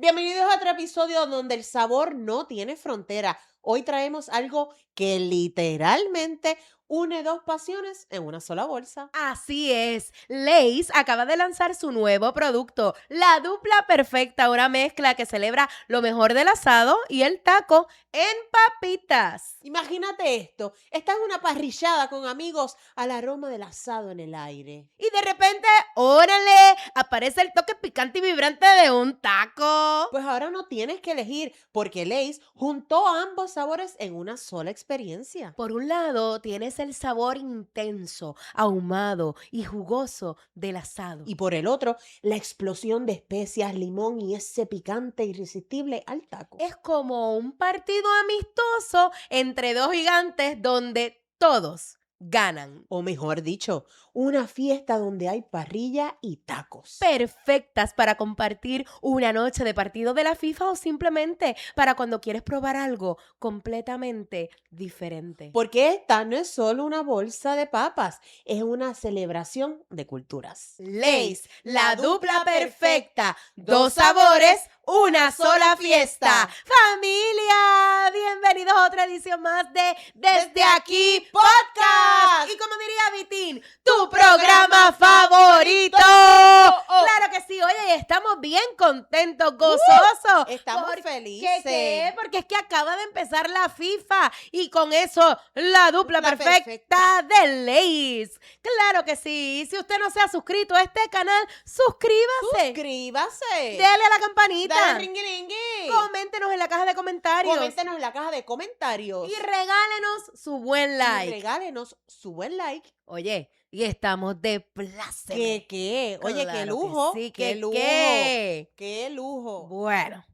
Bienvenidos a otro episodio donde el sabor no tiene frontera. Hoy traemos algo que literalmente une dos pasiones en una sola bolsa. Así es, Lay's acaba de lanzar su nuevo producto, la dupla perfecta, una mezcla que celebra lo mejor del asado y el taco en papitas. Imagínate esto, estás en una parrillada con amigos al aroma del asado en el aire. Y de repente, órale, aparece el toque picante y vibrante de un taco. Pues ahora no tienes que elegir porque Lay's juntó ambos sabores en una sola experiencia. Por un lado, tienes el sabor intenso, ahumado y jugoso del asado. Y por el otro, la explosión de especias, limón y ese picante irresistible al taco. Es como un partido amistoso entre dos gigantes donde todos ganan. O mejor dicho, una fiesta donde hay parrilla y tacos. Perfectas para compartir una noche de partido de la FIFA o simplemente para cuando quieres probar algo completamente diferente. Porque esta no es solo una bolsa de papas, es una celebración de culturas. Lay's, la dupla perfecta, dos sabores, una sola fiesta. Familia, bienvenidos a otra edición más de Desde Aquí Podcast. Y como diría Vitín, tu programa favorito. Claro que sí, oye, estamos bien contentos, gozosos. Estamos ¿Por felices. qué? Porque es que acaba de empezar la FIFA y con eso la dupla Dupla perfecta de Lay's. Claro que sí. Si usted no se ha suscrito a este canal, suscríbase. Suscríbase. Dele a la campanita. Dale ringuiringui. Coméntenos en la caja de comentarios. Coméntenos en la caja de comentarios. Y regálenos su buen Y like. regálenos su buen like. Oye, y estamos de pláceme. ¿Qué? Oye, qué Claro que lujo. sí, qué que lujo. qué. Qué lujo. Bueno,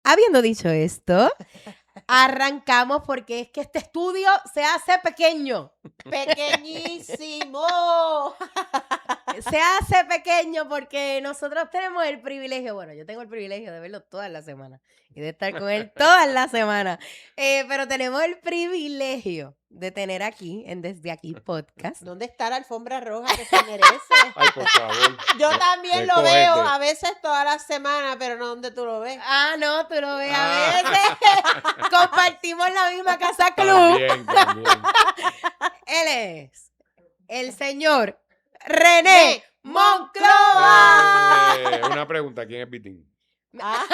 habiendo dicho esto, arrancamos porque es que este estudio se hace pequeño. Pequeñísimo. Se hace pequeño porque nosotros tenemos el privilegio, bueno, yo tengo el privilegio de verlo toda la semana y de estar con él toda la semana, pero tenemos el privilegio de tener aquí, en Desde Aquí Podcast. ¿Dónde está la alfombra roja que se merece? Ay, por favor. Yo también lo Recógete. veo, a veces toda la semana, pero no donde tú lo ves. Ah, no, tú lo ves a Ah. veces. Compartimos la misma casa club. También. Él es el señor René Monclova. Una pregunta, ¿quién es Vitín? Ah,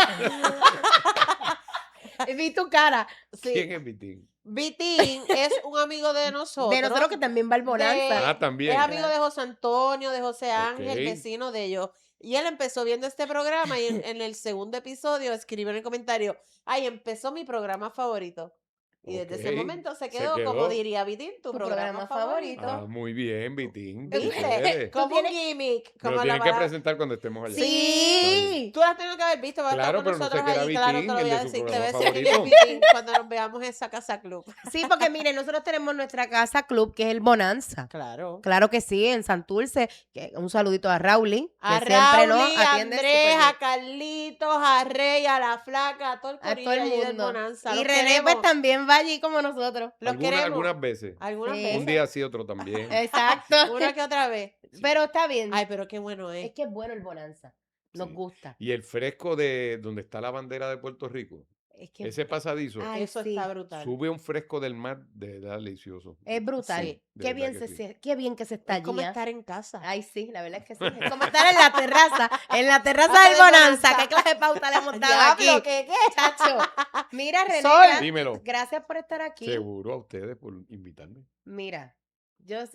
Vi tu cara. sí. ¿Quién es Vitín? Vitín es un amigo de nosotros. De nosotros que también va al Bonanza. Ah, también. Es amigo de José Antonio, de José Ángel, Ok. vecino de ellos. Y él empezó viendo este programa y en el segundo episodio escribió en el comentario, ay, empezó mi programa favorito. Y desde ese Ok, momento se se quedó, como quedó. diría Vitín, tu Tu programa programa favorito. favorito. Ah, muy bien, Vitín. ¿Viste? chévere. Como Tú un gimmick. Me Como lo la tienen que palabra. presentar cuando estemos allá. Sí. Tú las has tenido que haber visto, va a estar Claro, con pero no sé nosotros que era ahí. Claro, te Vitín, lo el voy a de su decir. Te voy a programa decir quién es favorito. Vitín cuando nos veamos en esa casa club. Sí, porque miren, nosotros tenemos nuestra casa club que es el Bonanza. Claro. Claro que sí, en Santurce. Un saludito a Rauli, que A siempre nos Rauli, a atiende Andrés, súper a Carlitos, a Rey, a la flaca, a todo el bien. A corillo todo el allí del mundo. Bonanza. Y Los René queremos. pues también va allí como nosotros. Los queremos. Algunas veces. Algunas Sí. veces. Un día sí, otro también. Exacto. Una que otra vez. Pero está bien. Ay, pero qué bueno es. Es que es bueno el Bonanza. Nos Sí. gusta. Y el fresco de donde está la bandera de Puerto Rico, Es que ese pasadizo, Ay, Eso sí. está brutal. sube un fresco del mar de delicioso. es brutal. Sí, de Qué verdad bien, que sí. qué bien que se está Es como allí. ¿Ah? estar en casa. Ay, sí, la verdad es que sí. Es como estar en la terraza del del Bonanza. Bonanza. ¿Qué clase de pauta le hemos dado Diablo, aquí? ¿qué? Chacho. Mira, René, Sol. Dímelo. gracias por estar aquí. Seguro a ustedes por invitarme. Mira,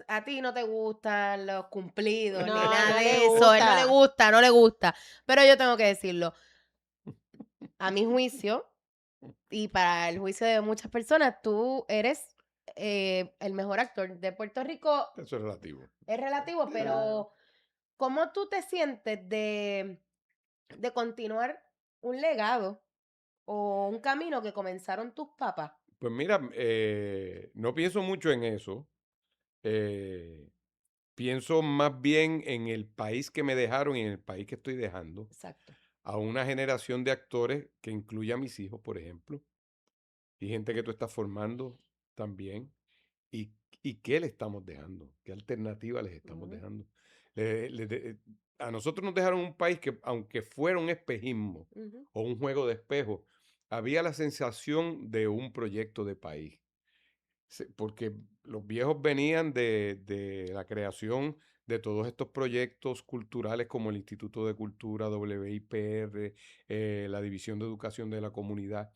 a ti no te gustan los cumplidos No, ni nada no de le eso. Él gusta. no le gusta. Pero yo tengo que decirlo. A mi juicio, y para el juicio de muchas personas, tú eres el mejor actor de Puerto Rico. Eso es relativo. Es relativo, pero ¿cómo tú te sientes de continuar un legado o un camino que comenzaron tus papás? Pues mira, no pienso mucho en eso. Pienso más bien en el país que me dejaron y en el país que estoy dejando. Exacto. A una generación de actores que incluye a mis hijos, por ejemplo, y gente que tú estás formando también. ¿Y qué le estamos dejando? ¿Qué alternativa les estamos Ujú. dejando? a nosotros nos dejaron un país que, aunque fuera un espejismo Ujú. o un juego de espejo, había la sensación de un proyecto de país. Porque los viejos venían de la creación de todos estos proyectos culturales como el Instituto de Cultura, WIPR, la División de Educación de la Comunidad,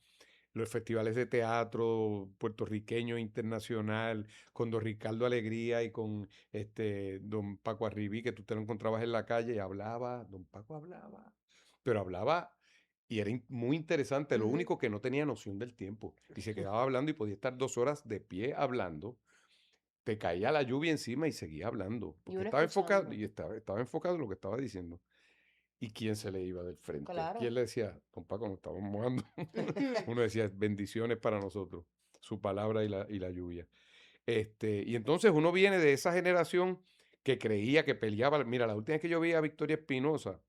los festivales de teatro puertorriqueño internacional, con don Ricardo Alegría y con don Paco Arribí, que tú te lo encontrabas en la calle y hablaba, don Paco hablaba, pero hablaba y era muy interesante, lo Ujú. único que no tenía noción del tiempo y se quedaba hablando y podía estar 2 horas de pie hablando, te caía la lluvia encima y seguía hablando, Y porque uno estaba enfocado escuchando. y estaba enfocado en lo que estaba diciendo. ¿Y quién se le iba del frente? Claro. ¿Quién le decía, don Paco, nos estamos mojando? Uno decía, bendiciones para nosotros, su palabra y la lluvia. Y entonces uno viene de esa generación que creía que peleaba. Mira, la última vez que yo vi a Victoria Espinosa,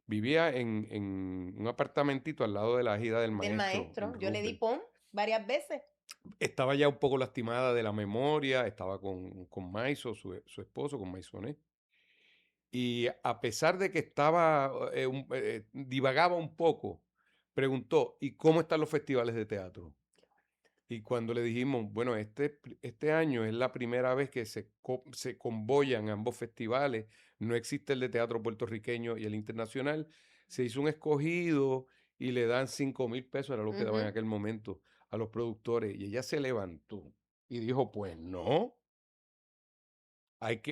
vivía en un apartamentito al lado de la Ejida del Del Maestro, en maestro. Yo le di Roosevelt. pon varias veces. Estaba ya un poco lastimada de la memoria, estaba con Maiso, su esposo, con Maisonet. Y a pesar de que estaba, divagaba un poco, preguntó, ¿y cómo están los festivales de teatro? Y cuando le dijimos, bueno, este año es la primera vez que se convoyan ambos festivales, no existe el de teatro puertorriqueño y el internacional, se hizo un escogido y le dan 5,000 pesos, era lo que daban en Ujú. aquel momento a los productores. Y ella se levantó y dijo, pues no,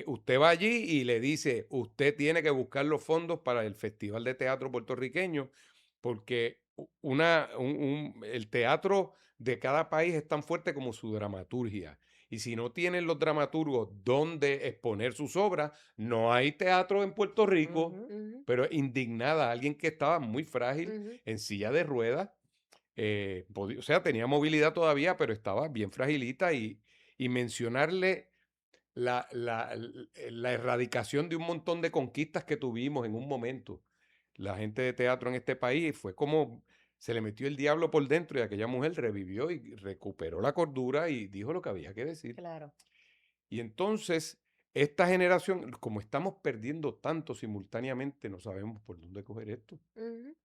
usted va allí y le dice, usted tiene que buscar los fondos para el Festival de Teatro Puertorriqueño, porque el teatro de cada país es tan fuerte como su dramaturgia. Y si no tienen los dramaturgos donde exponer sus obras, no hay teatro en Puerto Rico. Ujú. Ujú. Pero indignada, alguien que estaba muy frágil, Ujú. en silla de ruedas, o sea, tenía movilidad todavía, pero estaba bien fragilita y mencionarle la erradicación de un montón de conquistas que tuvimos en un momento. La gente de teatro en este país fue como se le metió el diablo por dentro y aquella mujer revivió y recuperó la cordura y dijo lo que había que decir. Claro. Y entonces, esta generación, como estamos perdiendo tanto simultáneamente, no sabemos por dónde coger esto. Ujú.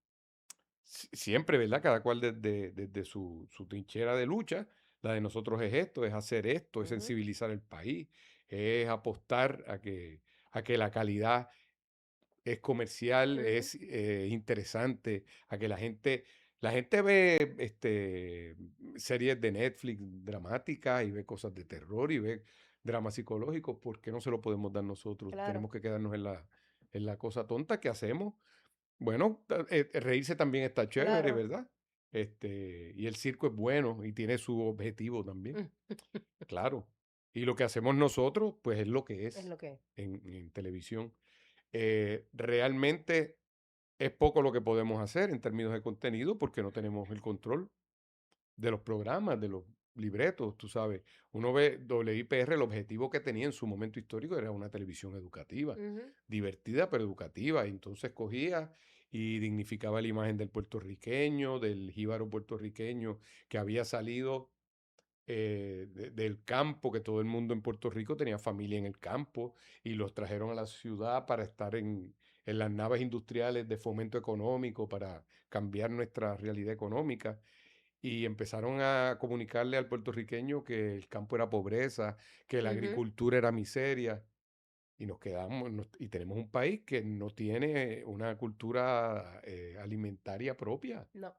Siempre, ¿verdad? Cada cual desde su trinchera de lucha. La de nosotros es esto, es hacer esto, es Ujú. sensibilizar el país, es apostar a que la calidad es comercial, Ujú. es interesante, a que la gente ve series de Netflix dramáticas y ve cosas de terror y ve dramas psicológicos. ¿Por qué no se lo podemos dar nosotros? Claro. Tenemos que quedarnos en la cosa tonta que hacemos. Bueno, reírse también está chévere, Claro. ¿verdad? Y el circo es bueno y tiene su objetivo también, claro. Y lo que hacemos nosotros, pues es lo que Es es lo que es. en televisión. Realmente es poco lo que podemos hacer en términos de contenido porque no tenemos el control de los programas, de los libretos, tú sabes. Uno ve WIPR, el objetivo que tenía en su momento histórico era una televisión educativa, Ujú. divertida pero educativa. Y entonces cogía y dignificaba la imagen del puertorriqueño, del jíbaro puertorriqueño que había salido del campo, que todo el mundo en Puerto Rico tenía familia en el campo y los trajeron a la ciudad para estar en las naves industriales de fomento económico, para cambiar nuestra realidad económica y empezaron a comunicarle al puertorriqueño que el campo era pobreza, que la Ujú. agricultura era miseria, y nos quedamos, y tenemos un país que no tiene una cultura alimentaria propia, No.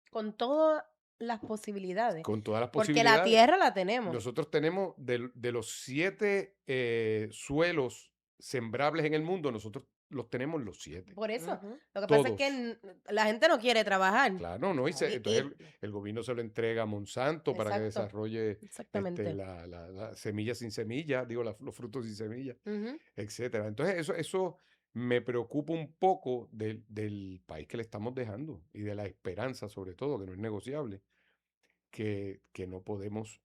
Con todas las posibilidades. con todas las Porque la posibilidades. tierra la tenemos. Nosotros tenemos de los 7 suelos sembrables en el mundo, nosotros los tenemos los 7, Por eso. Ujú. Lo que pasa es que todos. la gente no quiere trabajar. Claro, ¿no? No, Entonces el gobierno se lo entrega a Monsanto para que exacto. desarrolle Exactamente. la semilla sin semilla, digo, los frutos sin semilla, Ujú. etcétera. Entonces eso me preocupa un poco del país que le estamos dejando y de la esperanza, sobre todo, que no es negociable, que no podemos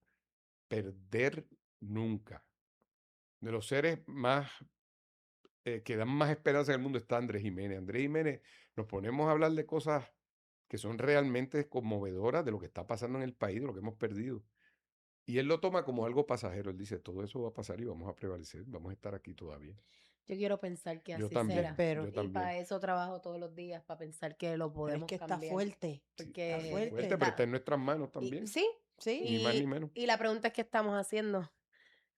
perder nunca. De los seres más que dan más esperanza en el mundo está Andrés Jiménez. Andrés Jiménez, nos ponemos a hablar de cosas que son realmente conmovedoras de lo que está pasando en el país, de lo que hemos perdido. Y él lo toma como algo pasajero. Él dice, todo eso va a pasar y vamos a prevalecer, vamos a estar aquí todavía. Yo quiero pensar que Yo así Yo también, será. espero. yo Y también. para eso trabajo todos los días, para pensar que lo Pero es podemos que está cambiar. fuerte. Sí, Porque está fuerte, pero fuerte. está en nuestras manos y, también, sí, Sí. ni más ni menos. y la pregunta es qué estamos haciendo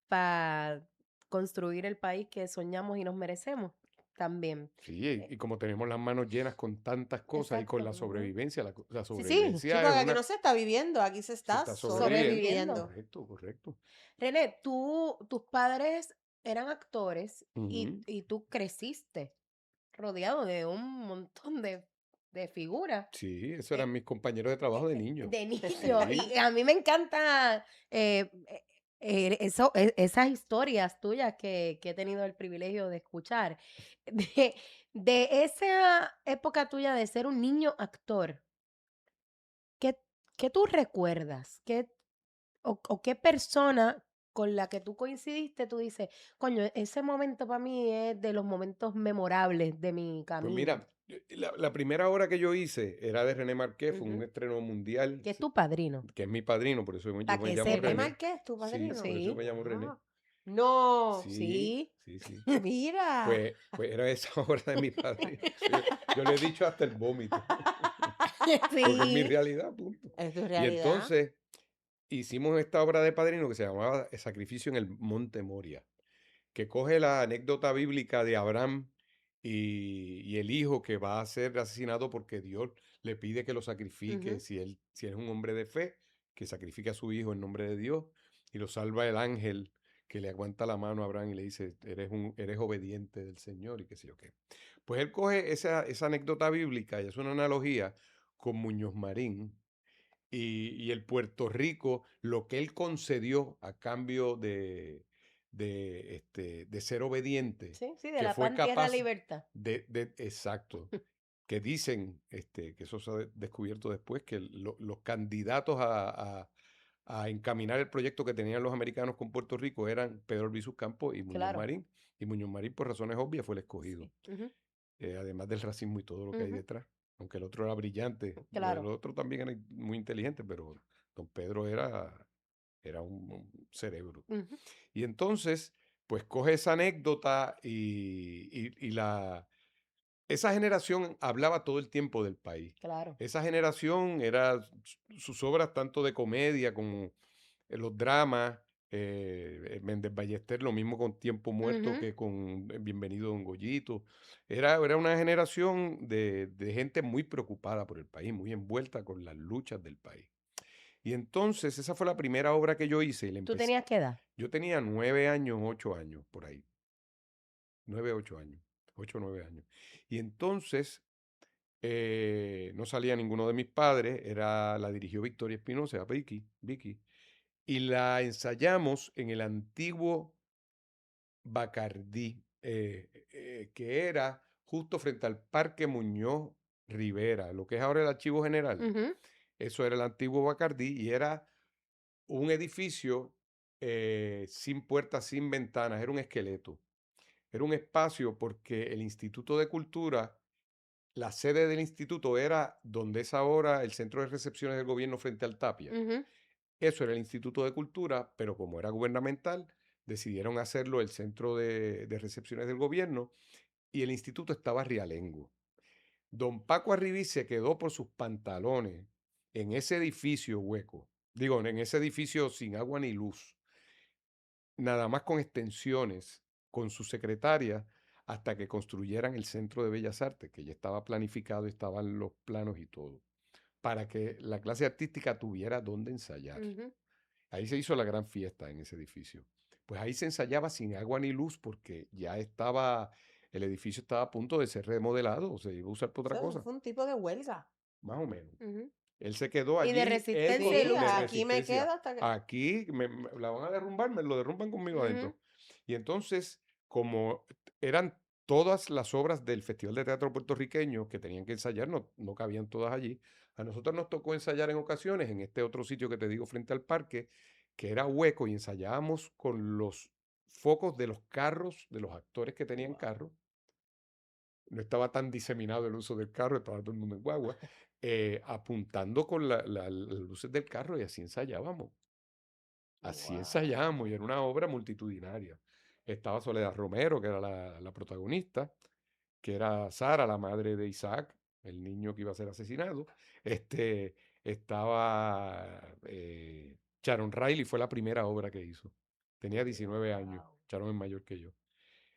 para construir el país que soñamos y nos merecemos también. Sí, y como tenemos las manos llenas con tantas cosas y con Exacto. la sobrevivencia, la Sí, Sí, sobrevivencia es porque aquí una... no se está viviendo, aquí se Se está está sobreviviendo. sobreviviendo. sobreviviendo. Correcto. René, tus padres eran actores Ujú. y tú creciste rodeado de un montón de figuras. Sí, esos eran Eh, mis compañeros de trabajo de niño. de niño. Sí. Y a mí me encanta esas historias tuyas que he tenido el privilegio de escuchar. De, de esa época tuya de ser un niño actor, ¿qué, qué tú recuerdas? O qué persona con la que tú coincidiste, tú dices, coño, ese momento para mí es de los momentos memorables de mi Pues camino? mira, la primera obra que yo hice era de René Marqués, fue un Ujú. estreno mundial, Que es tu padrino, que es mi padrino, por eso yo para me que llamo sepa. René René. Márquez, tu Sí, padrino. por eso Sí, me llamo René. Ah, no, Sí, sí. sí, sí. mira. Pues era esa obra de mi padre. Yo le he dicho hasta el vómito, porque es mi Sí. realidad, punto. Es tu Y realidad. entonces hicimos esta obra de padrino que se llamaba El Sacrificio en el Monte Moria, que coge la anécdota bíblica de Abraham y el hijo que va a ser asesinado porque Dios le pide que lo sacrifique, Ujú. si es un hombre de fe, que sacrifique a su hijo en nombre de Dios, y lo salva el ángel que le aguanta la mano a Abraham y le dice, eres obediente del Señor y qué sé yo qué. Pues él coge esa anécdota bíblica y es una analogía con Muñoz Marín, y el Puerto Rico, lo que él concedió a cambio de ser obediente, Sí, sí, de que la fue pan, tierra, capaz libertad. exacto, que dicen, que eso se ha descubierto después, que los candidatos a encaminar el proyecto que tenían los americanos con Puerto Rico eran Pedro Albizu Campos Claro. Y Muñoz Marín, por razones obvias, fue el escogido, Sí. Ujú, además del racismo y todo lo que hay ujú, detrás. Aunque el otro era brillante, el claro. otro también era muy inteligente, pero don Pedro era un cerebro. Ujú, Y entonces, pues coge esa anécdota esa generación hablaba todo el tiempo del país. claro. Esa generación era sus obras tanto de comedia como los dramas, Méndez Ballester, lo mismo con Tiempo Muerto Ujú, que con Bienvenido Don Goyito. Era una generación de gente muy preocupada por el país, muy envuelta con las luchas del país. Y entonces esa fue la primera obra que yo hice y la ¿Tú empecé. tenías qué edad? Yo tenía 9 años, 8 años, por ahí. 9, 8 años. 8 o 9 años. Y entonces no salía ninguno de mis padres, la dirigió Victoria Espinosa, Vicky, y la ensayamos en el antiguo Bacardí, que era justo frente al Parque Muñoz Rivera, lo que es ahora el Archivo General. Ujú, Eso era el antiguo Bacardí y era un edificio sin puertas, sin ventanas, era un esqueleto. Era un espacio porque el Instituto de Cultura, la sede del instituto era donde es ahora el centro de recepciones del gobierno frente al Tapia. ujú. Eso era el Instituto de Cultura, pero como era gubernamental, decidieron hacerlo el centro de recepciones del gobierno y el instituto estaba realengo. Don Paco Arribí se quedó por sus pantalones en ese edificio hueco, digo, en ese edificio sin agua ni luz, nada más con extensiones, con su secretaria, hasta que construyeran el Centro de Bellas Artes, que ya estaba planificado, estaban los planos y todo, para que la clase artística tuviera donde ensayar. Ujú. Ahí se hizo la gran fiesta en ese edificio. Pues ahí se ensayaba sin agua ni luz porque el edificio estaba a punto de ser remodelado, o se iba a usar para otra Eso cosa, fue un tipo de huelga. más o menos. Ujú. Él se quedó Y de allí, él con resistencia y Sí, de lucha. aquí me resistencia. quedo hasta que... Aquí la van a derrumbar, me lo derrumban conmigo Ujú. adentro. Y entonces, como eran todas las obras del Festival de Teatro Puertorriqueño que tenían que ensayar, no cabían todas allí. A nosotros nos tocó ensayar en ocasiones en este otro sitio que te digo frente al parque, que era hueco y ensayábamos con los focos de los carros, de los actores que tenían Wow. carro. No estaba tan diseminado el uso del carro, estaba todo el mundo en guagua, apuntando con las luces del carro y así ensayábamos. Así ensayábamos y Wow. era una obra multitudinaria. estaba Soledad Romero, que era la protagonista, que era Sara, la madre de Isaac, el niño que iba a ser asesinado. Este, estaba Sharon Riley, fue la primera obra que hizo. Tenía 19 años. Wow. Sharon es mayor que yo.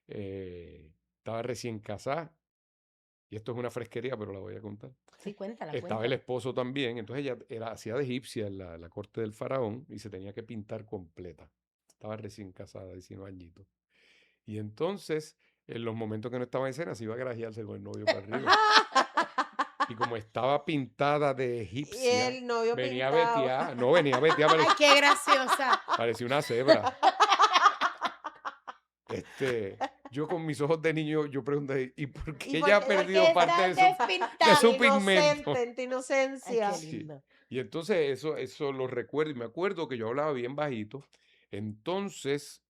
Estaba recién casada, y esto es una fresquería, pero la voy a contar. Sí, cuéntala, Estaba el cuéntala. esposo también, entonces ella hacía de egipcia en la corte del faraón y se tenía que pintar completa. Estaba recién casada, 19 añitos. Y entonces, en los momentos que no estaba en escena, se iba a grajearse con el novio para arriba. Y como estaba pintada de Y egipcia, el novio venía pintado. veteada. No, venía veteada, Ay, qué graciosa. parecía una cebra. Yo con mis ojos de niño, yo pregunté, ¿y por ¿Y qué por ella ha qué? perdido Porque parte está de su despintada. pigmento? Inocente, en tu Ay, inocencia. qué Sí. lindo. Y entonces eso lo recuerdo. Y me acuerdo que yo hablaba bien bajito. Entonces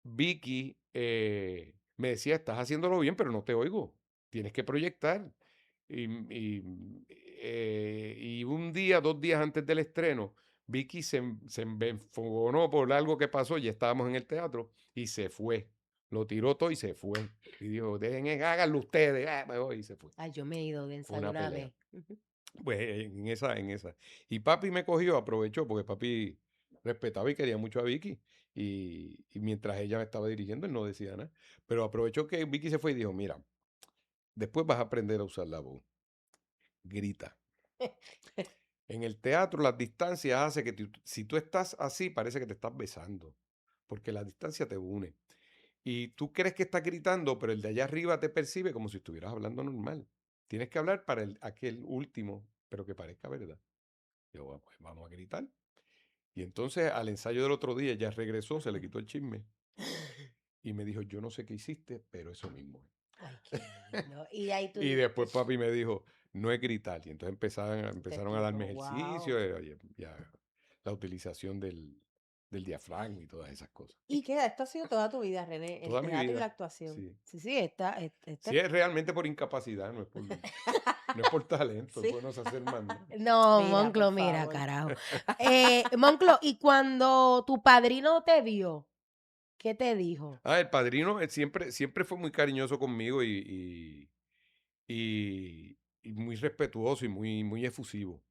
Vicky me decía, estás haciéndolo bien, pero no te oigo. Tienes que proyectar. Y un día, 2 días antes del estreno, Vicky se enfogonó por algo que pasó. Ya estábamos en el teatro y se fue. Lo tiró todo y se fue. Y dijo, háganlo ustedes. Me voy", y se fue. Ay, yo me he ido de Fue ensayo una una pelea. vez. Ujú. Pues en esa. Y papi me cogió, aprovechó, porque papi respetaba y quería mucho a Vicky. Y mientras ella me estaba dirigiendo, él no decía nada. Pero aprovechó que Vicky se fue y dijo, mira, después vas a aprender a usar la voz. Grita. En el teatro las distancias hace que si tú estás así, parece que te estás besando. Porque la distancia te une. Y tú crees que estás gritando, pero el de allá arriba te percibe como si estuvieras hablando normal. Tienes que hablar para aquel último, pero que parezca verdad. Yo, "Bueno, pues vamos a gritar". Y entonces al ensayo del otro día ya regresó, se le quitó el chisme y me dijo, yo no sé qué hiciste, pero eso mismo es. Ay, qué lindo. Y ahí tú Y dices, después papi me dijo, no es gritar. Y entonces te empezaron a darme explicó, wow. ejercicio, la utilización del diafragma y todas esas cosas. Y que esto ha sido toda tu vida, René, el Toda mi teatro y la vida, actuación. sí. Sí, sí, Sí, es realmente por incapacidad, no es por talento, es Sí. por no hacer más nada. No, Mira, Monclo, por mira, favor. carajo. Monclo, y cuando tu padrino te vio, ¿qué te dijo? El padrino siempre fue muy cariñoso conmigo y muy respetuoso y muy efusivo.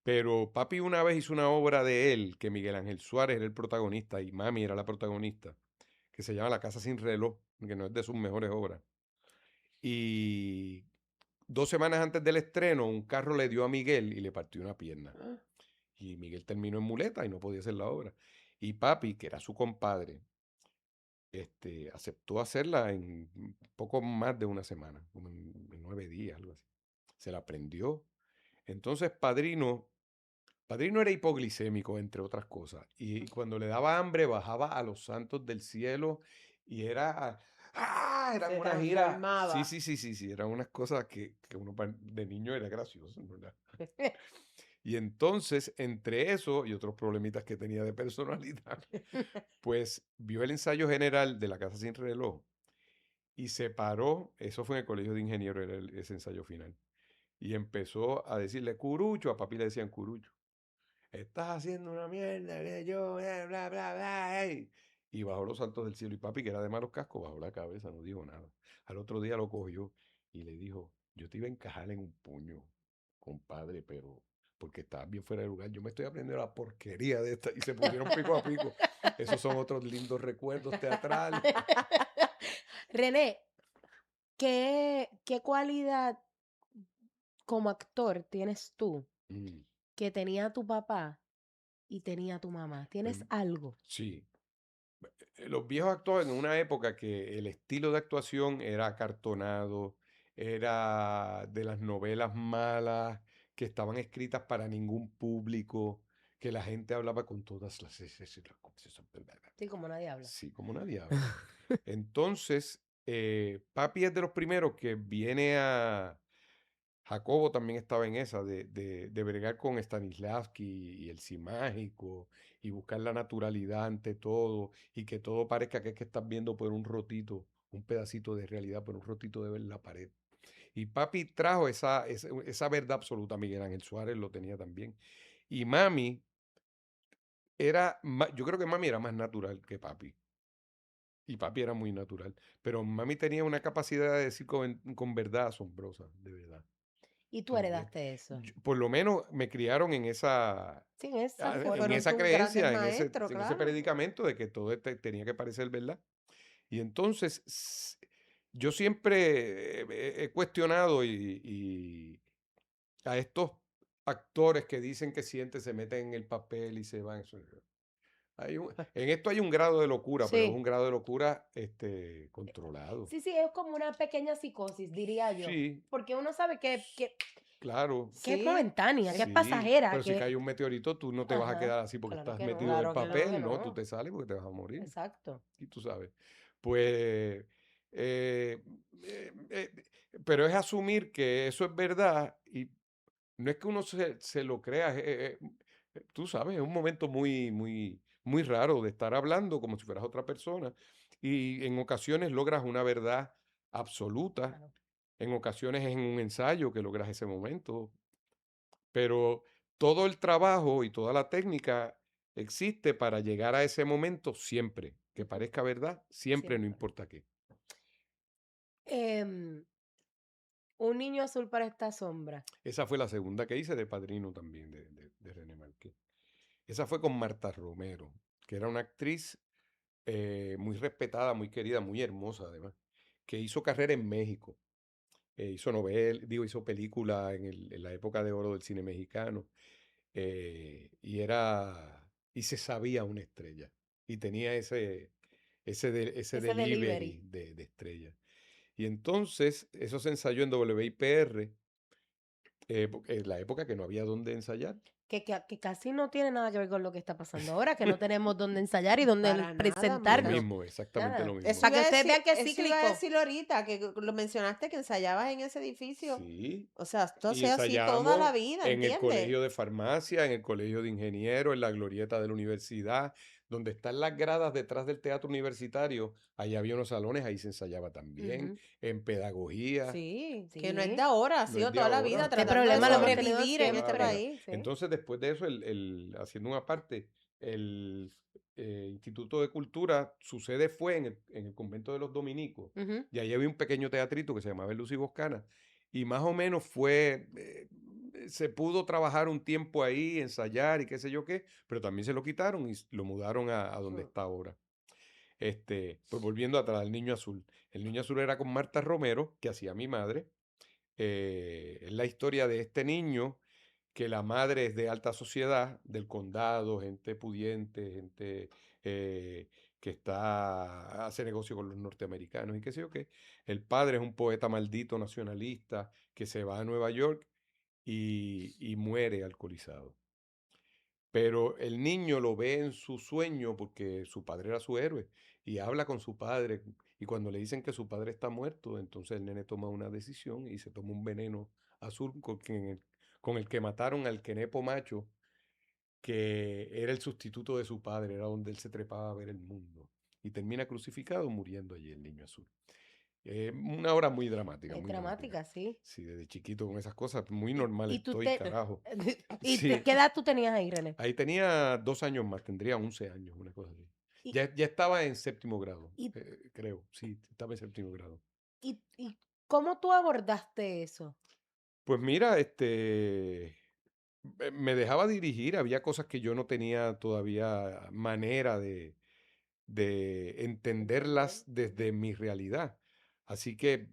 Pero papi una vez hizo una obra de él, que Miguel Ángel Suárez era el protagonista y mami era la protagonista, que se llama La Casa Sin Reloj, que no es de sus mejores obras. Y 2 semanas antes del estreno, un carro le dio a Miguel y le partió una pierna. Y Miguel terminó en muleta y no podía hacer la obra. Y papi, que era su compadre, aceptó hacerla en poco más de una semana, como en 9 días, algo así. Se la aprendió. Entonces, Padrino era hipoglicémico, entre otras cosas. Y cuando le daba hambre, bajaba a los santos del cielo y eran Se una gira. Sí, transformaba. sí, sí, sí, sí, eran unas cosas que uno de niño era gracioso, ¿verdad? Y entonces, entre eso y otros problemitas que tenía de personalidad, pues vio el ensayo general de La Casa Sin Reloj y se paró, eso fue en el colegio de ingenieros, era ese ensayo final, y empezó a decirle Curucho, a papi le decían Curucho, estás haciendo una mierda, que yo, bla, bla, bla, ey". Y bajó los saltos del cielo y papi, que era de malos cascos, bajó la cabeza, no dijo nada. Al otro día lo cogió y le dijo, yo te iba a encajar en un puño, compadre, pero porque estabas bien fuera de lugar. Yo me estoy aprendiendo la porquería de esta y se pusieron pico a pico. Esos son otros lindos recuerdos teatrales. René, ¿qué cualidad como actor tienes tú Mm, que tenía tu papá y tenía tu mamá? pues, ¿Tienes algo? sí. Los viejos actores en una época que el estilo de actuación era acartonado, era de las novelas malas que estaban escritas para ningún público, que la gente hablaba con todas Sí, como nadie habla. sí, como nadie habla. Entonces, papi es de los primeros que viene a... Jacobo también estaba en esa, de bregar con Stanislavski y el sí mágico, y buscar la naturalidad ante todo, y que todo parezca que es que estás viendo por un rotito, un pedacito de realidad, por un rotito de ver la pared. Y papi trajo esa verdad absoluta. Miguel Ángel Suárez lo tenía también. Y mami yo creo que mami era más natural que papi. Y papi era muy natural. Pero mami tenía una capacidad de decir con verdad asombrosa, de verdad, Y tú también. heredaste eso. Por lo menos me criaron en esa, Sí, en esa Que forma. en fueron esa tus grandes creencia, maestros, en ese claro. predicamento de que todo tenía que parecer verdad. Y entonces yo siempre he cuestionado y a estos actores que dicen que sienten, se meten en el papel y se van. En esto hay un grado de locura, pero es un Sí. grado de locura controlado. Sí, sí, es como una pequeña psicosis, diría yo. Sí, Porque uno sabe claro, que es Sí, momentánea, que es sí. pasajera, Pero si cae un meteorito, tú no te vas a Ajá, quedar así porque claro estás que metido en no. el claro que no. Claro que papel, ¿no? Tú no. te sales porque te vas a morir. Exacto. Y tú sabes. Pues, eh, eh, eh, pero es asumir que eso es verdad y no es que uno se lo crea, tú sabes, es un momento muy raro de estar hablando como si fueras otra persona y en ocasiones logras una verdad absoluta, Claro. en ocasiones es en un ensayo que logras ese momento, pero todo el trabajo y toda la técnica existe para llegar a ese momento siempre, que Ujú, parezca verdad, siempre, no siempre. importa qué. Em, un niño azul para esta sombra. Esa fue la segunda que hice de Padrino también, de René Márquez. Esa fue con Marta Romero, que era una actriz muy respetada, muy querida, muy hermosa además, que hizo carrera en México. Hizo novel, digo, hizo película en la época de oro del cine mexicano. Y se sabía una estrella. Y tenía ese Ese delivery. delivery de estrella. Y entonces, eso se ensayó en WIPR, en la época que no había dónde ensayar. Que casi no tiene nada que ver con lo que está pasando ahora, que no tenemos dónde ensayar y dónde Para nada, Lo mira. presentarnos. mismo, exactamente lo Nada. mismo. Eso Para iba que a ustedes decir, vean que es eso iba a cíclico. decir ahorita, que lo mencionaste que ensayabas en ese edificio. Sí, O sea, esto ha y sido así toda la ensayamos vida, en el ¿entiendes? colegio de farmacia, en el colegio de ingenieros, en la glorieta de la universidad, donde están las gradas detrás del teatro universitario. Ahí había unos salones, ahí se ensayaba también, Ujú, en pedagogía, Sí, que no es de sí. ahora, ha no sido es de toda la vida ahora. Este tratando de problema lo hemos Claro, tenido sobrevivir en este siempre. claro. país. Sí. Entonces, después de eso, haciendo una parte, el Instituto de Cultura, su sede fue en el convento de los dominicos, Ujú. y ahí había un pequeño teatrito que se llamaba Luz y Boscana, y más o menos fue, se pudo trabajar un tiempo ahí, ensayar y qué sé yo qué, pero también se lo quitaron y lo mudaron a donde Mm. está ahora. Pues volviendo atrás, el Niño Azul. El Niño Azul era con Marta Romero, que hacía mi madre. Es la historia de este niño que la madre es de alta sociedad, del condado, gente pudiente, gente eh, que hace negocio con los norteamericanos y qué sé yo qué. El padre es un poeta maldito nacionalista que se va a Nueva York y muere alcoholizado. Pero el niño lo ve en su sueño porque su padre era su héroe y habla con su padre. Y cuando le dicen que su padre está muerto, entonces el nene toma una decisión y se toma un veneno azul con el que mataron al Kenepo macho, que era el sustituto de su padre, era donde él se trepaba a ver el mundo. Y termina crucificado muriendo allí el niño azul. Una obra muy dramática, Es muy dramática. dramática, sí. Sí, desde chiquito con esas cosas, muy Y, normal y tú estoy, te... carajo. ¿Y Sí. qué edad tú tenías ahí, René? Ahí tenía 2 años más, tendría 11 años, una cosa así. ¿Y, Ya estaba en séptimo grado, y, creo, sí, estaba en séptimo grado. y cómo tú abordaste eso? Pues mira, me dejaba dirigir, había cosas que yo no tenía todavía manera de ¿Entender? entenderlas Ujú. desde mi realidad. Así que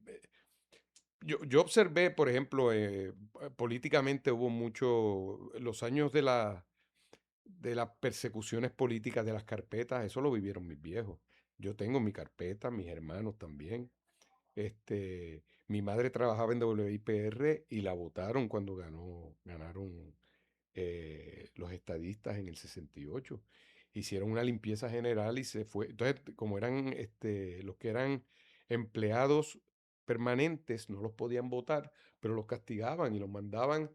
yo observé, por ejemplo, políticamente hubo mucho, los años de las persecuciones políticas de las carpetas, eso lo vivieron mis viejos. Yo tengo mi carpeta, mis hermanos también. Mi madre trabajaba en WIPR y la votaron cuando ganaron los estadistas en el 68. Hicieron una limpieza general y se fue. Entonces, como eran los que eran empleados permanentes, no los podían votar, pero los castigaban y los mandaban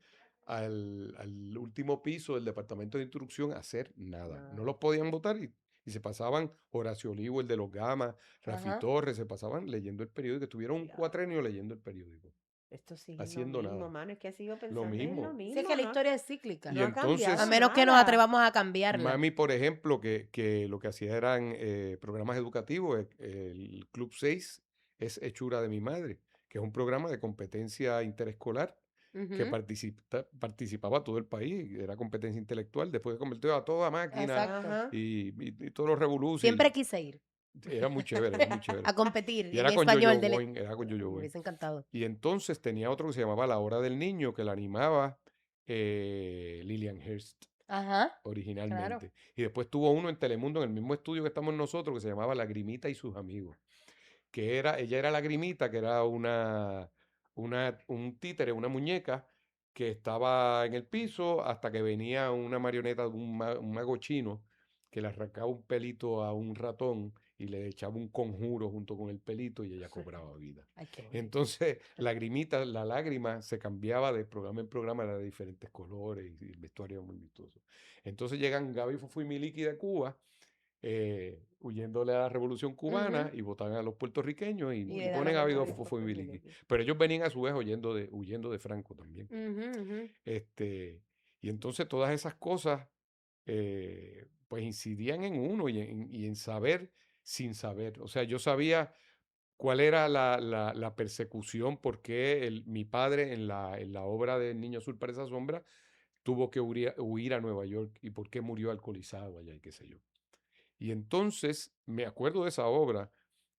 al último piso del departamento de instrucción a hacer nada. No Nada. los podían votar y se pasaban Horacio Olivo, el de los Gamas, Rafi Ajá. Torres, se pasaban leyendo el periódico, estuvieron un Diablo. cuatrenio leyendo el periódico. Esto sigue lo haciendo mismo, nada. mano. Es que sigo Lo pensando en mismo. lo mismo. Si es que la No, historia es cíclica. Y no ha cambiado entonces, A menos que nos nada. atrevamos a cambiarla. Mami, por ejemplo, que lo que hacía eran programas educativos, el Club 6 es hechura de mi madre, que es un programa de competencia interescolar que Ujú, participaba todo el país, era competencia intelectual, después se convirtió a toda máquina exacto. Ajá. y todos los revoluciones. Siempre quise ir Era muy chévere, era muy chévere. a competir Y en era con español. Yo-Yo Boing, era con Yo-Yo Me Boing. hubiese encantado. Y entonces tenía otro que se llamaba La Hora del Niño, que la animaba Lillian Hurst Ajá, claro. originalmente. Y después tuvo uno en Telemundo, en el mismo estudio que estamos nosotros, que se llamaba Lagrimita y sus amigos. Ella era Lagrimita, que era un títere, una muñeca, que estaba en el piso hasta que venía una marioneta de un mago chino que le arrancaba un pelito a un ratón y le echaba un conjuro junto con el pelito y ella cobraba vida. Ay, qué bonito. Entonces, Lagrimita, la lágrima se cambiaba de programa en programa, era de diferentes colores y el vestuario era muy vistoso. Entonces llegan Gaby Fufu y Miliki de Cuba, huyéndole a la Revolución Cubana Ujú, y votan a los puertorriqueños y y le dan la ponen a vuelta Gaby a Fufu y Miliki. Miliki. Pero ellos venían a su vez huyendo de Franco también. Ujú, ujú. Y entonces todas esas cosas pues incidían en uno y en saber sin saber. O sea, yo sabía cuál era la persecución, por qué mi padre en la obra de Niño Azul para esa sombra tuvo que huir a Nueva York y por qué murió alcoholizado allá y qué sé yo. Y entonces me acuerdo de esa obra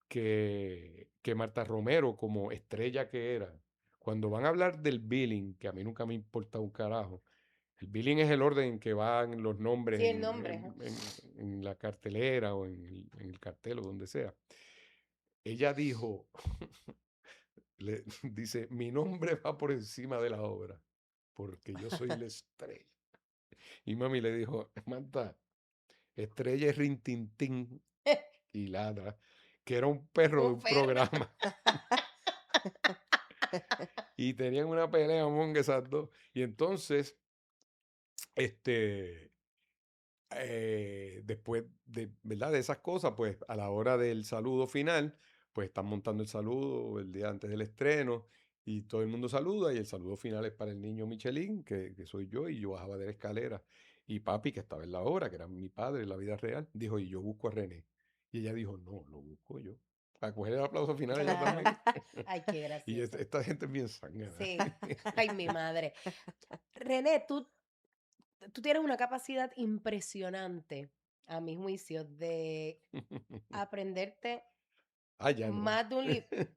que Marta Romero, como estrella que era, cuando van a hablar del billing, que a mí nunca me importa un carajo, el billing es el orden en que van los nombres Sí, el nombre. Ajá. en la cartelera o en el cartel o donde sea. Ella dijo, dice, mi nombre va por encima de la obra, porque yo soy la estrella. Y mami le dijo, Marta, estrella es Rintintín y ladra, que era un perro de Un un perro. programa. Y tenían una pelea, monga, esas dos. Y entonces, este, después de, ¿verdad? De esas cosas, pues a la hora del saludo final, pues están montando el saludo el día antes del estreno y todo el mundo saluda y el saludo final es para el niño Michelin, que soy yo, y yo bajaba de la escalera. Y papi, que estaba en la obra, que era mi padre en la vida real, dijo, y yo busco a René. Y ella dijo, no, lo busco yo. A coger el aplauso final ella Claro. también. Ay, qué Y gracioso. esta gente es bien zángana. Sí. Ay, mi madre. René, tú tienes una capacidad impresionante, a mi juicio, de aprenderte Ah, ya no. más de un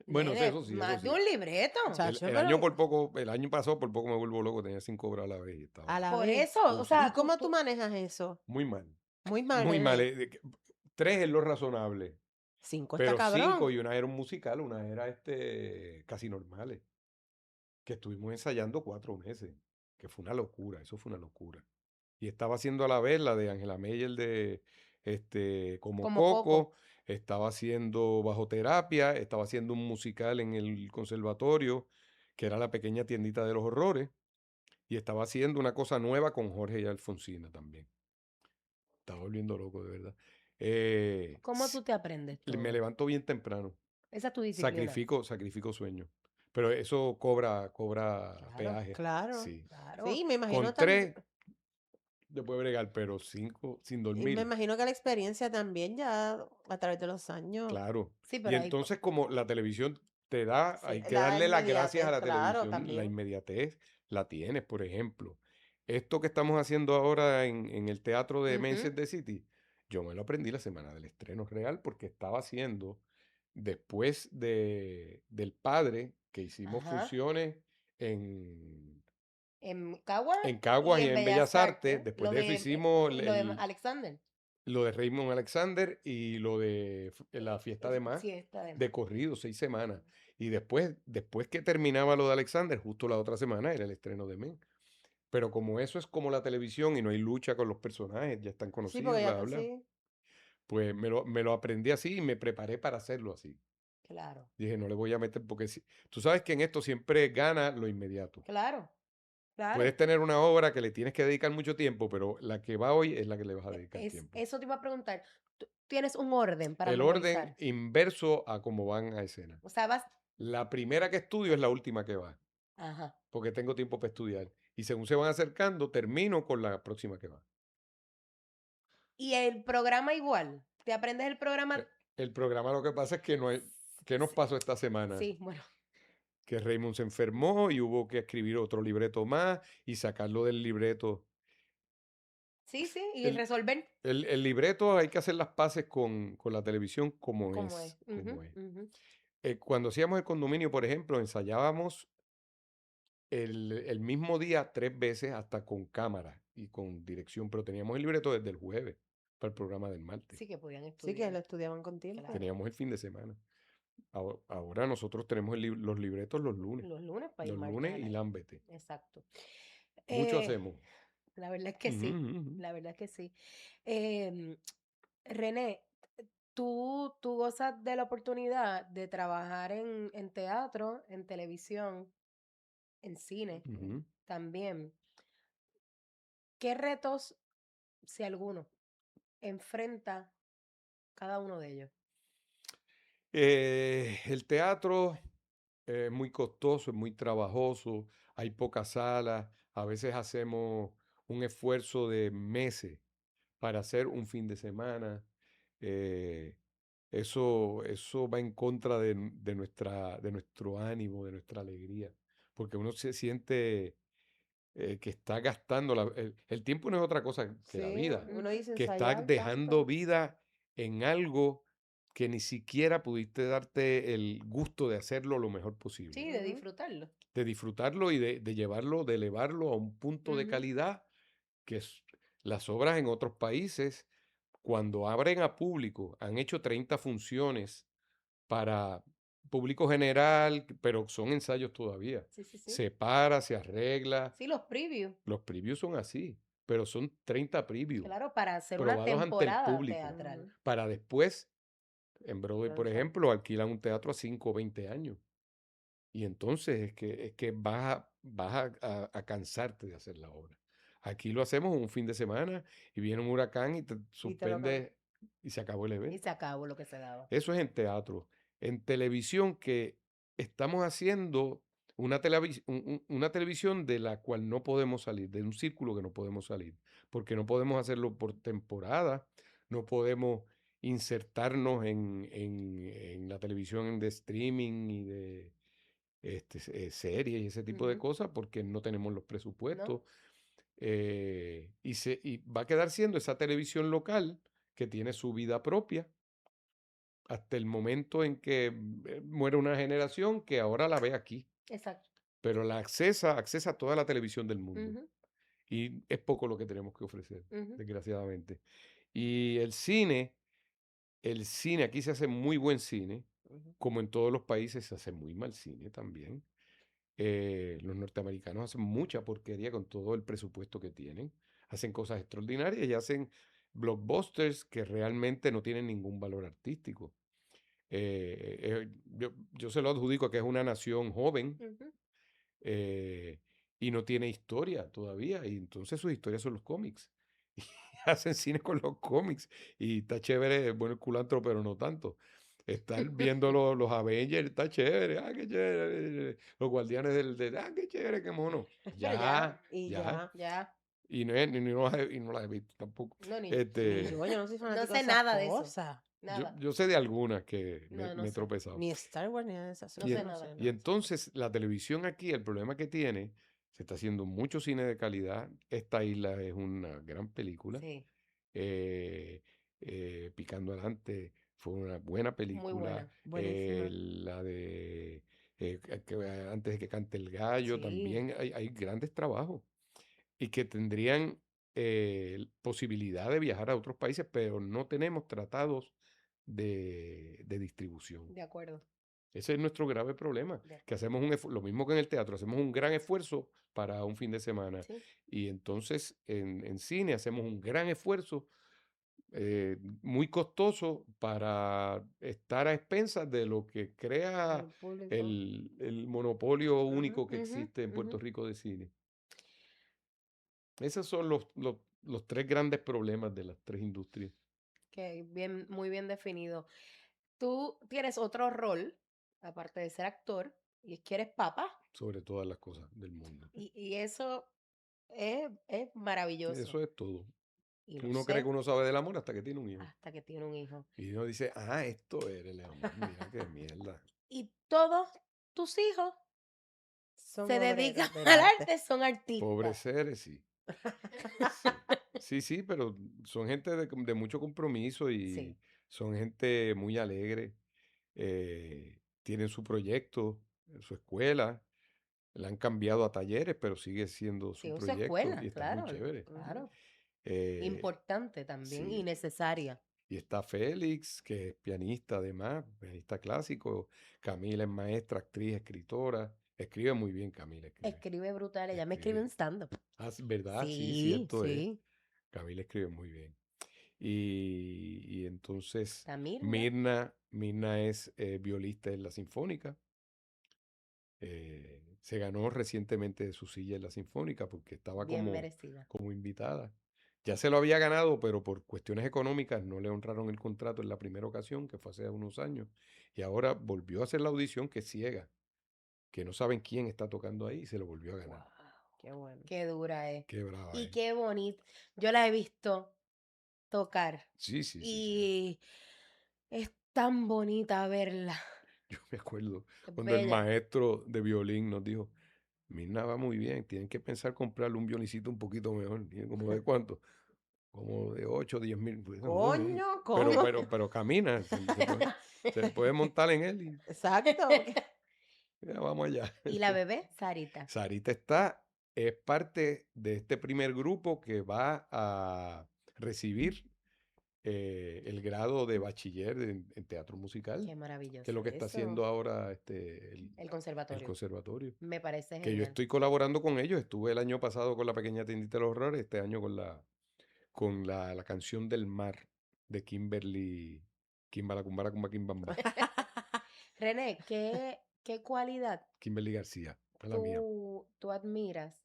Bueno, nene, eso sí, eso más de sí. un libreto. Chacho, El año pero por poco, el año pasado por poco me vuelvo loco, tenía 5 obras a la vez y a estaba la Por vez. eso, o sí, ¿Y sea, cómo tú manejas eso? muy mal, Muy mal, muy mal. nene. 3 es lo razonable, 5 está pero 5 cabrón. y una era un musical, una era casi normales, que estuvimos ensayando 4 meses, que fue una locura, eso fue una locura. Y estaba haciendo a la vez la de Angela Meyer de Como como Coco. Coco, estaba haciendo Bajo Terapia, estaba haciendo un musical en el conservatorio, que era La Pequeña Tiendita de los Horrores, y estaba haciendo una cosa nueva con Jorge y Alfonsina también. Estaba volviendo loco, de verdad. ¿Cómo tú te aprendes Me todo? levanto bien temprano, Esa es tu disciplina. sacrifico sueño, pero eso cobra Claro, peaje, Claro. sí. claro. Sí, me imagino Con también. 3 te puede bregar, pero 5 sin Y me dormir. imagino que la experiencia también ya a través de los años. Claro. Sí, Y pero hay entonces como la televisión te da, Sí, hay que la darle las gracias a inmediatez, la claro, televisión, la también. inmediatez la tienes, por ejemplo. Esto que estamos haciendo ahora en el teatro de Ujú, Menses de City, yo me lo aprendí la semana del estreno real porque estaba haciendo, después del Padre, que hicimos ajá. funciones en, En Caguas en y Caguas y en en Bellas Bellas Artes, Artes, después de eso hicimos lo de Alexander. lo de Raymond Alexander y lo de la fiesta de más Sí, está de de más. corrido, 6 semanas. Y después que terminaba lo de Alexander, justo la otra semana era el estreno de Men. Pero como eso es como la televisión y no hay lucha con los personajes, ya están Sí, conocidos, porque ya bla, bla, bla, sí. pues me lo aprendí así y me preparé para hacerlo así. Claro, Dije, no le voy a meter porque tú sabes que en esto siempre gana lo inmediato. claro, claro. Puedes tener una obra que le tienes que dedicar mucho tiempo, pero la que va hoy es la que le vas a dedicar tiempo. Eso te iba a preguntar. ¿Tú tienes un orden para El orden memorizar? inverso a cómo van a escena. O sea, vas, La primera que estudio es la última que va. Ajá. porque tengo tiempo para estudiar. Y según se van acercando, termino con la próxima que va. Y el programa igual. ¿Te aprendes el programa? El programa lo que pasa es que no hay, ¿qué nos Sí, pasó esta semana? sí, bueno. Que Raymond se enfermó y hubo que escribir otro libreto más y sacarlo del libreto. Sí, sí, y El, resolver el libreto hay que hacer las paces con la televisión como cómo es. es, como es. Ujú. Cuando hacíamos el condominio, por ejemplo, ensayábamos el mismo día 3 veces hasta con cámara y con dirección, pero teníamos el libreto desde el jueves para el programa del martes. Sí que podían Sí, que lo estudiar. estudiaban con tiempo. Claro. Teníamos el fin de semana. Ahora nosotros tenemos los libretos los lunes. Los lunes para ir Los martes lunes al y aire. lámbete. Exacto. Mucho Eh, hacemos. la verdad es que Ujú, sí. ujú, ujú. La verdad es que sí. Em, René, tú gozas de la oportunidad de trabajar en teatro, en televisión, en cine Ujú. también. ¿Qué retos, si alguno, enfrenta cada uno de ellos? El teatro es muy costoso, es muy trabajoso, hay pocas salas, a veces hacemos un esfuerzo de meses para hacer un fin de semana. eh, eso va en contra de nuestro ánimo, de nuestra alegría, porque uno se siente que está gastando, el tiempo no es otra cosa que la Sí, vida, uno dice que está ensayar dejando tanto. vida en algo que ni siquiera pudiste darte el gusto de hacerlo lo mejor posible, Sí, de Ujú. disfrutarlo. de disfrutarlo y de llevarlo, de elevarlo a un punto de Ujú. calidad que las obras en otros países, cuando abren a público, han hecho 30 funciones para público general, pero son ensayos todavía. Sí, sí, sí. Se para, se arregla. Sí, los previews. Los previews son así, pero son 30 previews Claro, para hacer una probados ante el temporada público, teatral. Ujú. para después, en Broadway, por Lanzar. ejemplo, alquilan un teatro a 5 o 20 años. Y entonces es que vas a cansarte de hacer la obra. Aquí lo hacemos un fin de semana y viene un huracán y te Y te lo acabo. suspende y se acabó el Y se evento. acabó lo que se daba. Eso es en teatro. En televisión, que estamos haciendo una televisión de la cual no podemos salir, de un círculo que no podemos salir, porque no podemos hacerlo por temporada, no podemos insertarnos en la televisión de streaming y de series y ese tipo de Ujú. cosas, porque no tenemos los ¿No? presupuestos. Y va a quedar siendo esa televisión local que tiene su vida propia hasta el momento en que muere una generación que ahora la ve aquí, Exacto. pero accesa a toda la televisión del mundo. Ujú, Y es poco lo que tenemos que ofrecer, ujú, desgraciadamente. Y el cine, aquí se hace muy buen cine, Ujú. como en todos los países se hace muy mal cine también. Los norteamericanos hacen mucha porquería con todo el presupuesto que tienen. Hacen cosas extraordinarias y hacen blockbusters que realmente no tienen ningún valor artístico. Yo se lo adjudico a que es una nación joven ujú. eh, y no tiene historia todavía, y entonces sus historias son los cómics. Y hacen cine con los cómics, y está chévere, bueno, el culantro, pero no tanto. Estar viendo los Avengers, está chévere, qué chévere. Los Guardianes qué chévere, qué mono. Pero ya, Ya, Y ya. ya. ya. Y no las he visto tampoco. No, Ni Este, yo no soy no fanático de sé esas nada de eso. cosas. yo, Nada. yo sé de algunas que me, No, no me he sé. tropezado. Ni Star Wars ni nada de esas. No Y, sé en- No nada. sé y nada. entonces la televisión aquí, el problema que tiene, se está haciendo mucho cine de calidad. Esta isla es una gran película. Sí, eh, Picando Adelante fue una buena muy película. buena. Buenísima. La de Antes de que cante el gallo, Sí, también hay grandes trabajos y que tendrían posibilidad de viajar a otros países, pero no tenemos tratados de distribución. de acuerdo. Ese es nuestro grave problema, De que acuerdo. hacemos lo mismo que en el teatro, hacemos un gran esfuerzo para un fin de semana Sí, y entonces en cine hacemos un gran esfuerzo muy costoso para estar a expensas de lo que crea El público. el monopolio Ujú. único que ujú, existe en ujú. Puerto Rico de cine. Esos son los tres grandes problemas de las tres industrias. Que bien, muy bien definido. Tú tienes otro rol, aparte de ser actor Y es que eres papá. sobre todas las cosas del mundo. Y eso es maravilloso. Eso es todo. Y lo Uno cree sé que uno sabe del amor hasta que tiene un hijo. hasta que tiene un hijo. Y uno dice, esto era el amor. Mira qué mierda. Y todos tus hijos Son se obreros dedican del al arte. arte, son artistas. Pobres seres, sí. Sí, pero son gente de mucho compromiso y Sí. son gente muy alegre. Tienen su proyecto, su escuela. La han cambiado a talleres, pero sigue siendo su Tienen su proyecto escuela, y está claro, muy chévere. claro. Eh, Importante también y sí, necesaria. y está Félix, que es pianista además, pianista clásico. Camila es maestra, actriz, escritora. Escribe muy bien, Camila escribe. Escribe brutal, ella me escribe Escribe. un stand-up. ¿Verdad? Sí, Sí, cierto es. sí. Camila escribe muy bien. Y entonces Está Mirna es violista en la Sinfónica. Se ganó recientemente su silla en la Sinfónica porque estaba Bien merecida. como invitada. Ya se lo había ganado, pero por cuestiones económicas no le honraron el contrato en la primera ocasión, que fue hace unos años. Y ahora volvió a hacer la audición, que es ciega, que no saben quién está tocando ahí, y se lo volvió a ganar. Qué bueno. Qué dura es. Qué brava Y es. qué bonito. Yo la he visto tocar Sí, sí, sí, sí. y es tan bonita verla. Yo me acuerdo Es cuando el bella. maestro de violín nos dijo, Mirna va muy bien, tienen que pensar comprarle un violincito un poquito mejor. Y yo, ¿como de cuánto? Como de 8 o 10 mil. Pues, Coño, ¿cómo? pero camina, se puede montar en él y Exacto. ya vamos allá. Y la bebé, Sarita. Sarita es parte de este primer grupo que va a recibir el grado de bachiller en teatro musical, Qué maravilloso. que es lo que está eso. haciendo ahora El el conservatorio. conservatorio. Me parece Que yo genial. estoy colaborando con ellos. Estuve el año pasado con la Pequeña Tiendita de los Horrores, este año con la canción del mar de Kimberly, Kimbala Kumba Kimbamba, René, ¿qué cualidad Kimberly García, fue la mía. tú admiras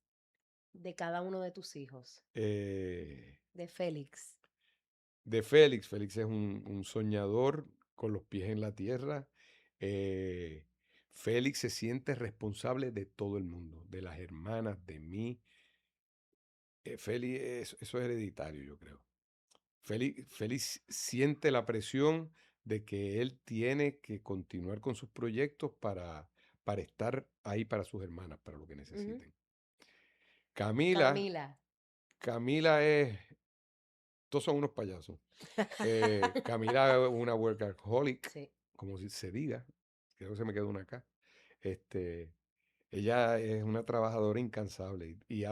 de cada uno de tus hijos? Eh, De Félix. de Félix, Félix es un soñador con los pies en la tierra. Félix se siente responsable de todo el mundo, de las hermanas, de mí. Félix, eso es hereditario, yo creo. Félix siente la presión de que él tiene que continuar con sus proyectos para estar ahí para sus hermanas, para lo que necesiten. Camila. Camila es, todos son unos payasos. Camila es una workaholic, Sí. como si se diga, creo que se me quedó una acá. Ella es una trabajadora incansable y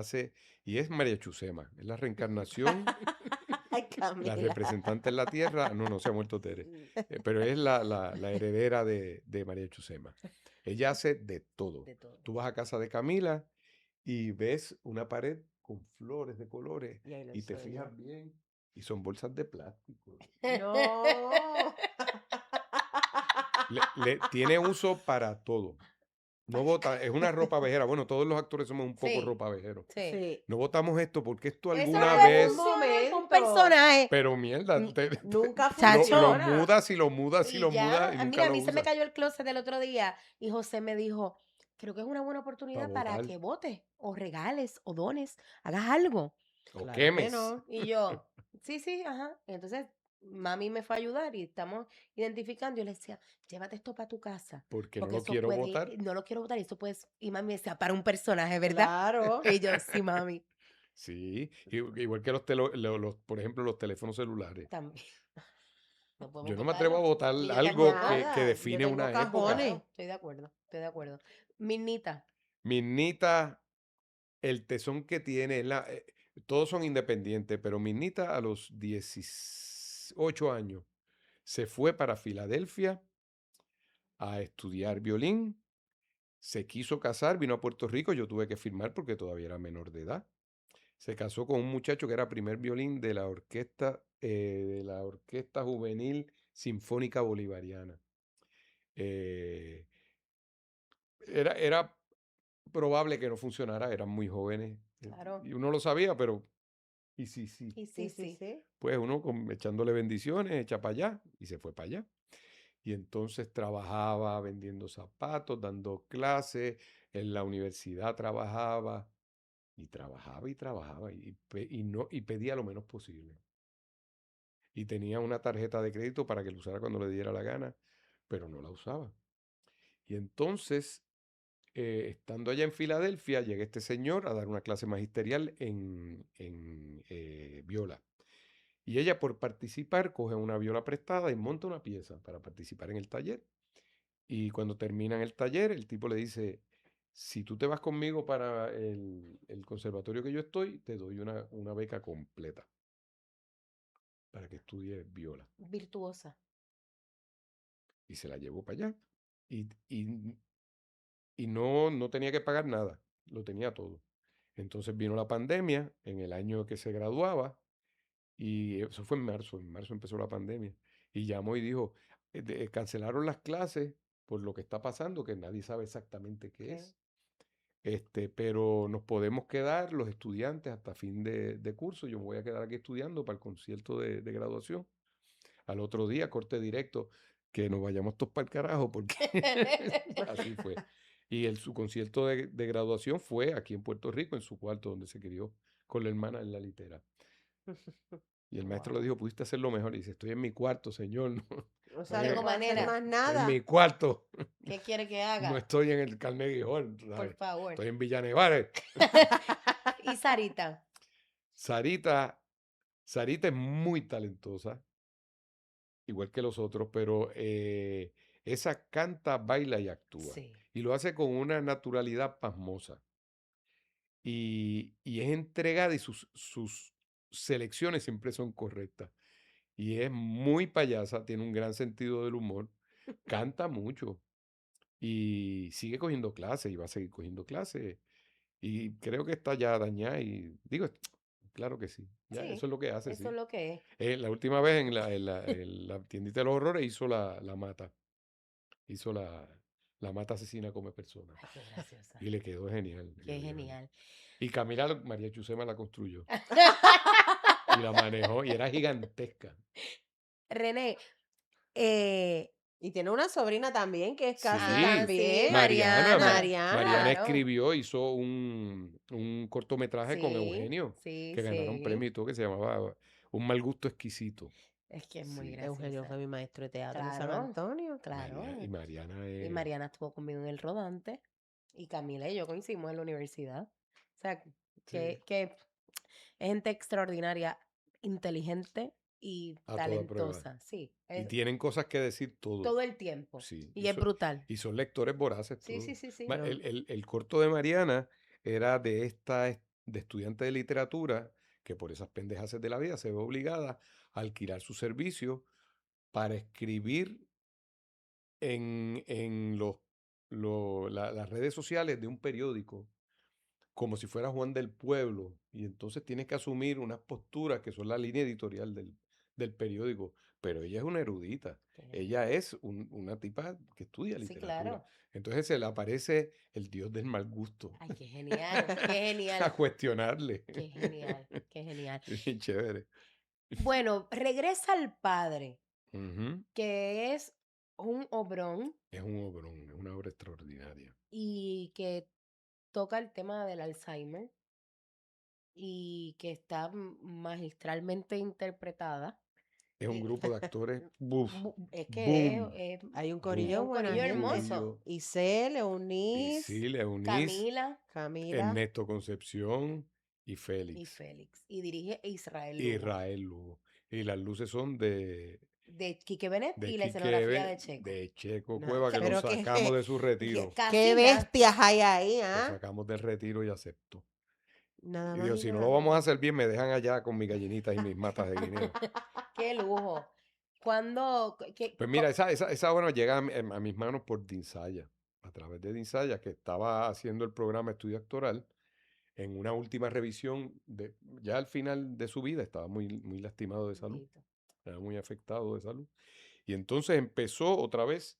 es María Chusema, es la reencarnación. Ay, La Camila. representante en la tierra, no se ha muerto Tere, pero es la heredera de María Chusema. Ella hace de todo. De todo. Tú vas a casa de Camila y ves una pared con flores de colores Y ahí lo y te soy fijas yo. bien y son bolsas de plástico. No. Tiene uso para todo. No bota, es una ropa vejera. Bueno, todos los actores somos un poco Sí. ropa vejero. Sí. Sí. No botamos esto porque esto Eso alguna no vez. funciona con momento. un personaje. Pero mierda, Nunca Chacho. lo funciona. mudas y lo mudas y Y lo ya, mudas y nunca mira, a lo mí se me usas. cayó el closet el otro día y José me dijo, creo que es una buena oportunidad para botar. que votes o regales o dones, hagas algo. O Claro que quemes. no. Y yo, sí, ajá. Y entonces mami me fue a ayudar y estamos identificando. Yo le decía, llévate esto para tu casa. Porque no Porque lo eso quiero puede, botar. no lo quiero votar y eso puedes. Y mami me decía, para un personaje, ¿verdad? Claro. Y yo, sí, mami, Sí, igual que por ejemplo, los teléfonos celulares. también. No podemos Yo no me atrevo a tocarlo. botar Y yo algo tampoco. Nada, que yo define tengo una época. cajones. Claro, estoy de acuerdo, estoy de acuerdo. Mirnita, Mirnita, el tesón que tiene, todos son independientes, pero Mirnita a los 18 años se fue para Filadelfia a estudiar violín. Se quiso casar, vino a Puerto Rico, yo tuve que firmar porque todavía era menor de edad. Se casó con un muchacho que era primer violín de de la Orquesta Juvenil Sinfónica Bolivariana. Eh, era probable que no funcionara, eran muy jóvenes. claro. Y uno lo sabía, pero y sí. Y Sí, sí, sí. Pues uno echándole bendiciones, echa para allá, y se fue para allá. Y entonces trabajaba vendiendo zapatos, dando clases, en la universidad trabajaba y trabajaba y trabajaba y pedía lo menos posible. Y tenía una tarjeta de crédito para que la usara cuando le diera la gana, pero no la usaba. Y entonces, estando allá en Filadelfia, llega este señor a dar una clase magisterial en viola. Y ella, por participar, coge una viola prestada y monta una pieza para participar en el taller. Y cuando terminan el taller, el tipo le dice, si tú te vas conmigo para el conservatorio que yo estoy, te doy una beca completa para que estudies viola. Virtuosa. Y se la llevó para allá. Y no tenía que pagar nada, lo tenía todo. Entonces vino la pandemia en el año que se graduaba y eso fue en marzo empezó la pandemia. Y llamó y dijo, cancelaron las clases por lo que está pasando, que nadie sabe exactamente qué Ok. es. Pero nos podemos quedar los estudiantes hasta fin de curso. Yo me voy a quedar aquí estudiando para el concierto de graduación. Al otro día, corte directo, que nos vayamos todos para el carajo, porque así fue. Y su concierto de graduación fue aquí en Puerto Rico, en su cuarto, donde se crió con la hermana en la litera. Y el maestro le Wow. dijo, pudiste hacerlo mejor. Y dice, estoy en mi cuarto, señor. O No, sea, Tengo no puedo hacer manera. más estoy en nada. mi cuarto. ¿Qué quiere que No haga? estoy en el Carnegie Hall, Por ¿sabes? favor. Estoy en Villa Nevares. Y Sarita. Sarita, Sarita es muy talentosa, igual que los otros, pero esa canta, baila y actúa. Sí. Y lo hace con una naturalidad pasmosa. Y es entregada y sus selecciones siempre son correctas. Y es muy payasa, tiene un gran sentido del humor, canta mucho y sigue cogiendo clases y va a seguir cogiendo clases. Y creo que está ya dañada y digo, claro que sí, ya Sí. eso es lo que hace, Eso es sí. lo que es. La última vez en la tiendita de los horrores hizo la mata, hizo la mata asesina come personas. Ay, qué graciosa. Y le quedó genial. le Qué quedó genial. Y Camila, María Chusema la construyó y la manejó y era gigantesca. René, Y tiene una sobrina también que es casi Sí, también. Mariana, Mariana. Mariana Claro. escribió, hizo un cortometraje con Sí, Eugenio, sí, que ganaron premio sí. y todo, que se llamaba Un mal gusto exquisito. Es que es muy Sí, Eugenio fue graciosa. mi maestro de teatro en San Claro, Antonio. claro. Y Mariana Y es... Mariana estuvo conmigo en el rodante. Y Camila y yo coincidimos en la universidad. O sea, Sí, que es gente extraordinaria, inteligente y a toda prueba. talentosa. Sí, Y tienen cosas que decir todo. todo el tiempo. Sí, Y es brutal. y son lectores voraces Sí, sí, todos. sí, sí. Ma- el corto de Mariana era de estudiante de literatura que por esas pendejaces de la vida se ve obligada a alquilar su servicio para escribir en las redes sociales de un periódico, como si fuera Juan del Pueblo, y entonces tienes que asumir unas posturas que son la línea editorial del periódico, pero ella es una erudita, ella es una tipa que estudia Sí, literatura, claro. entonces se le aparece el dios del mal gusto Ay, qué genial, qué a genial, cuestionarle. qué genial, qué genial. Bien chévere. Bueno, regresa al padre, Ujú. que es un obrón Es un obrón, es una obra extraordinaria. y que toca el tema del Alzheimer y que está magistralmente interpretada. Es un Y grupo de actores, buf, es que boom, Hay un boom. es corillo un buena corillo gente. hermoso. Isel, Eunice, Isil, Eunice, Camila Camila. Ernesto Concepción y y Félix. Félix. Y dirige Israel Lugo. Israel Lugo. Y las luces son De Quique Benet de y la Quique escenografía de Checo. de Checo No, Cueva, que lo pero sacamos de su Que retiro. casi qué nada. bestias hay ahí, Lo ¿ah? sacamos del retiro y aceptó. Nada Y más digo, y si no nada lo vamos a menos. hacer bien, me dejan allá con mis gallinitas y mis matas de guineo. Qué lujo. Cuando Pues mira, esa obra llega a mis manos por Dinsaya, a través de Dinsaya, que estaba haciendo el programa Estudio Actoral en una última revisión, ya al final de su vida, estaba muy, muy lastimado de salud, estaba muy afectado de salud. Y entonces empezó otra vez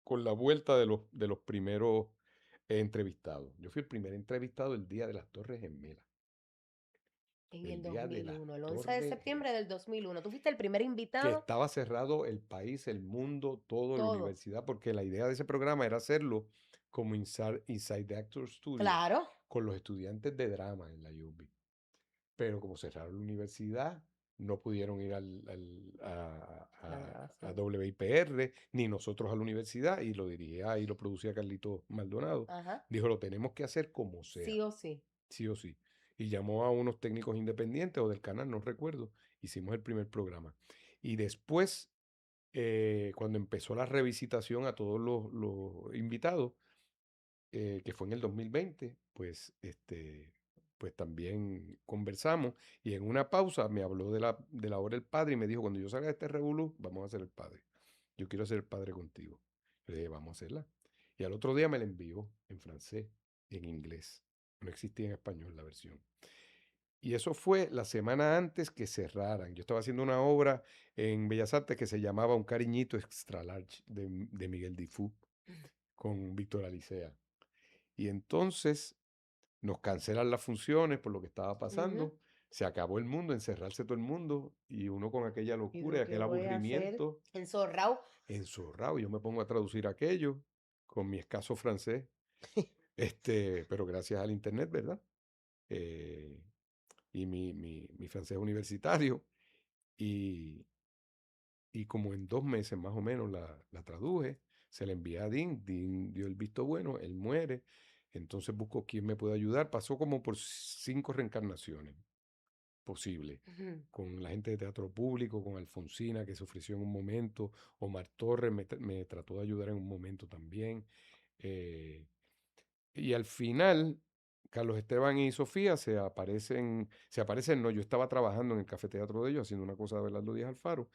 con la vuelta de los primeros entrevistados. Yo fui el primer entrevistado el día de las Torres Gemelas. En el el día de las 2001, el 11 de Torres septiembre del 2001. Tú fuiste el primer que invitado, estaba cerrado el país, el mundo, todo, la todo. universidad, porque la idea de ese programa era hacerlo como Inside the Actor Studio Claro. con los estudiantes de drama en la UB. Pero como cerraron la universidad, no pudieron ir La a grabación. WIPR, ni nosotros a la universidad, y lo dirigía y lo producía Carlito Maldonado. Ajá. Dijo, lo tenemos que hacer como sea, Sí o sí. sí o sí. Y llamó a unos técnicos independientes o del canal, no recuerdo. Hicimos el primer programa. Y después, cuando empezó la revisitación a todos los invitados, que fue en el 2020, pues también conversamos y en una pausa me habló de la obra El Padre y me dijo, cuando yo salga de este revolú, vamos a hacer El Padre. Yo quiero ser el padre contigo. Yo le dije, vamos a hacerla. Y al otro día me la envió en francés y en inglés. No existía en español la versión. Y eso fue la semana antes que cerraran. Yo estaba haciendo una obra en Bellas Artes que se llamaba Un cariñito extra large de Miguel Difú con Víctor Alicea. Y entonces nos cancelan las funciones por lo que estaba Ujú. pasando. Se acabó el mundo, encerrarse todo el mundo y uno con aquella ¿Y locura y yo qué aquel voy a hacer? aburrimiento Enzorrao. enzorrado. Yo me pongo a traducir aquello con mi escaso francés, pero gracias al internet, ¿verdad? Eh, y mi francés universitario. Y, y como en 2 meses más o menos la traduje, se la envié a Dean, Dean dio el visto bueno, él muere, entonces busco quién me puede ayudar. Pasó como por 5 reencarnaciones posibles, Ujú. con la gente de teatro público, con Alfonsina, que se ofreció en un momento, Omar Torres me trató de ayudar en un momento también. eh, y al final, Carlos Esteban y Sofía se aparecen, no, yo estaba trabajando en el Café Teatro de ellos, haciendo una cosa de Abelardo Díaz Alfaro,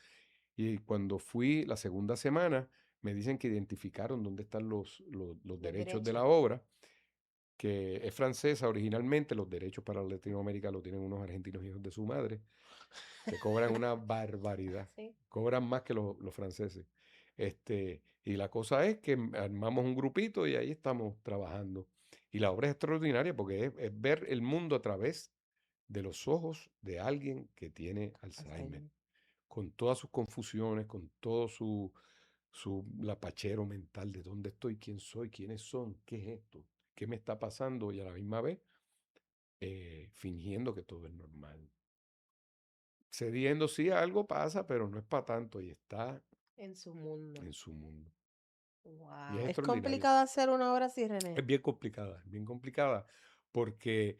y cuando fui la segunda semana, me dicen que identificaron dónde están los Los derechos de derechos. la obra, que es francesa originalmente, los derechos para Latinoamérica lo tienen unos argentinos hijos de su madre, que cobran una barbaridad, Sí. cobran más que los franceses. Y la cosa es que armamos un grupito y ahí estamos trabajando. Y la obra es extraordinaria porque es ver el mundo a través de los ojos de alguien que tiene Alzheimer, Alzheimer. con todas sus confusiones, con todo su lapachero mental de dónde estoy, quién soy, quiénes son, qué es esto, qué me está pasando y a la misma vez fingiendo que todo es normal. Cediendo, sí, algo pasa, pero no es para tanto y está En su mundo. en su mundo. Y es Wow. Es extraordinario. complicado hacer una obra así, René. Es bien complicada, porque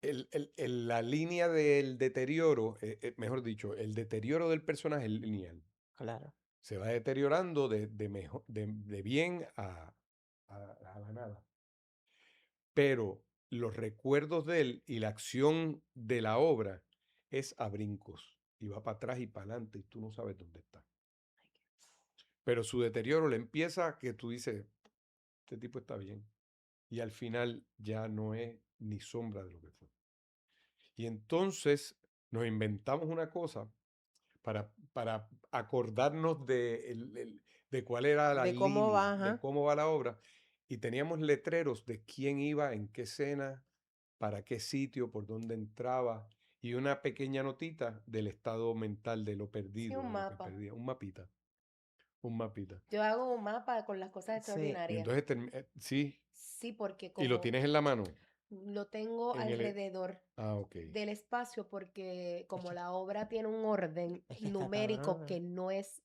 la línea del deterioro, mejor dicho, el deterioro del personaje es lineal. Claro. Se va deteriorando de bien a la nada. Pero los recuerdos de él y la acción de la obra es a brincos. Y va para atrás y para adelante y tú no sabes dónde está. Pero su deterioro le empieza que tú dices, este tipo está bien. Y al final ya no es ni sombra de lo que fue. Y entonces nos inventamos una cosa para acordarnos de cuál era la De cómo línea, va, de ajá. cómo va la obra. Y teníamos letreros de quién iba, en qué escena, para qué sitio, por dónde entraba. Y una pequeña notita del estado mental, de lo Sí, perdido, un de lo que mapa. perdía. Un mapita, un mapita. Yo hago un mapa con las cosas Sí. Y extraordinarias. entonces, sí, Sí, porque y lo como tienes en la mano. lo tengo En el, alrededor ok. del espacio, porque Es como que, la obra tiene un orden es que está numérico que cabrona. no es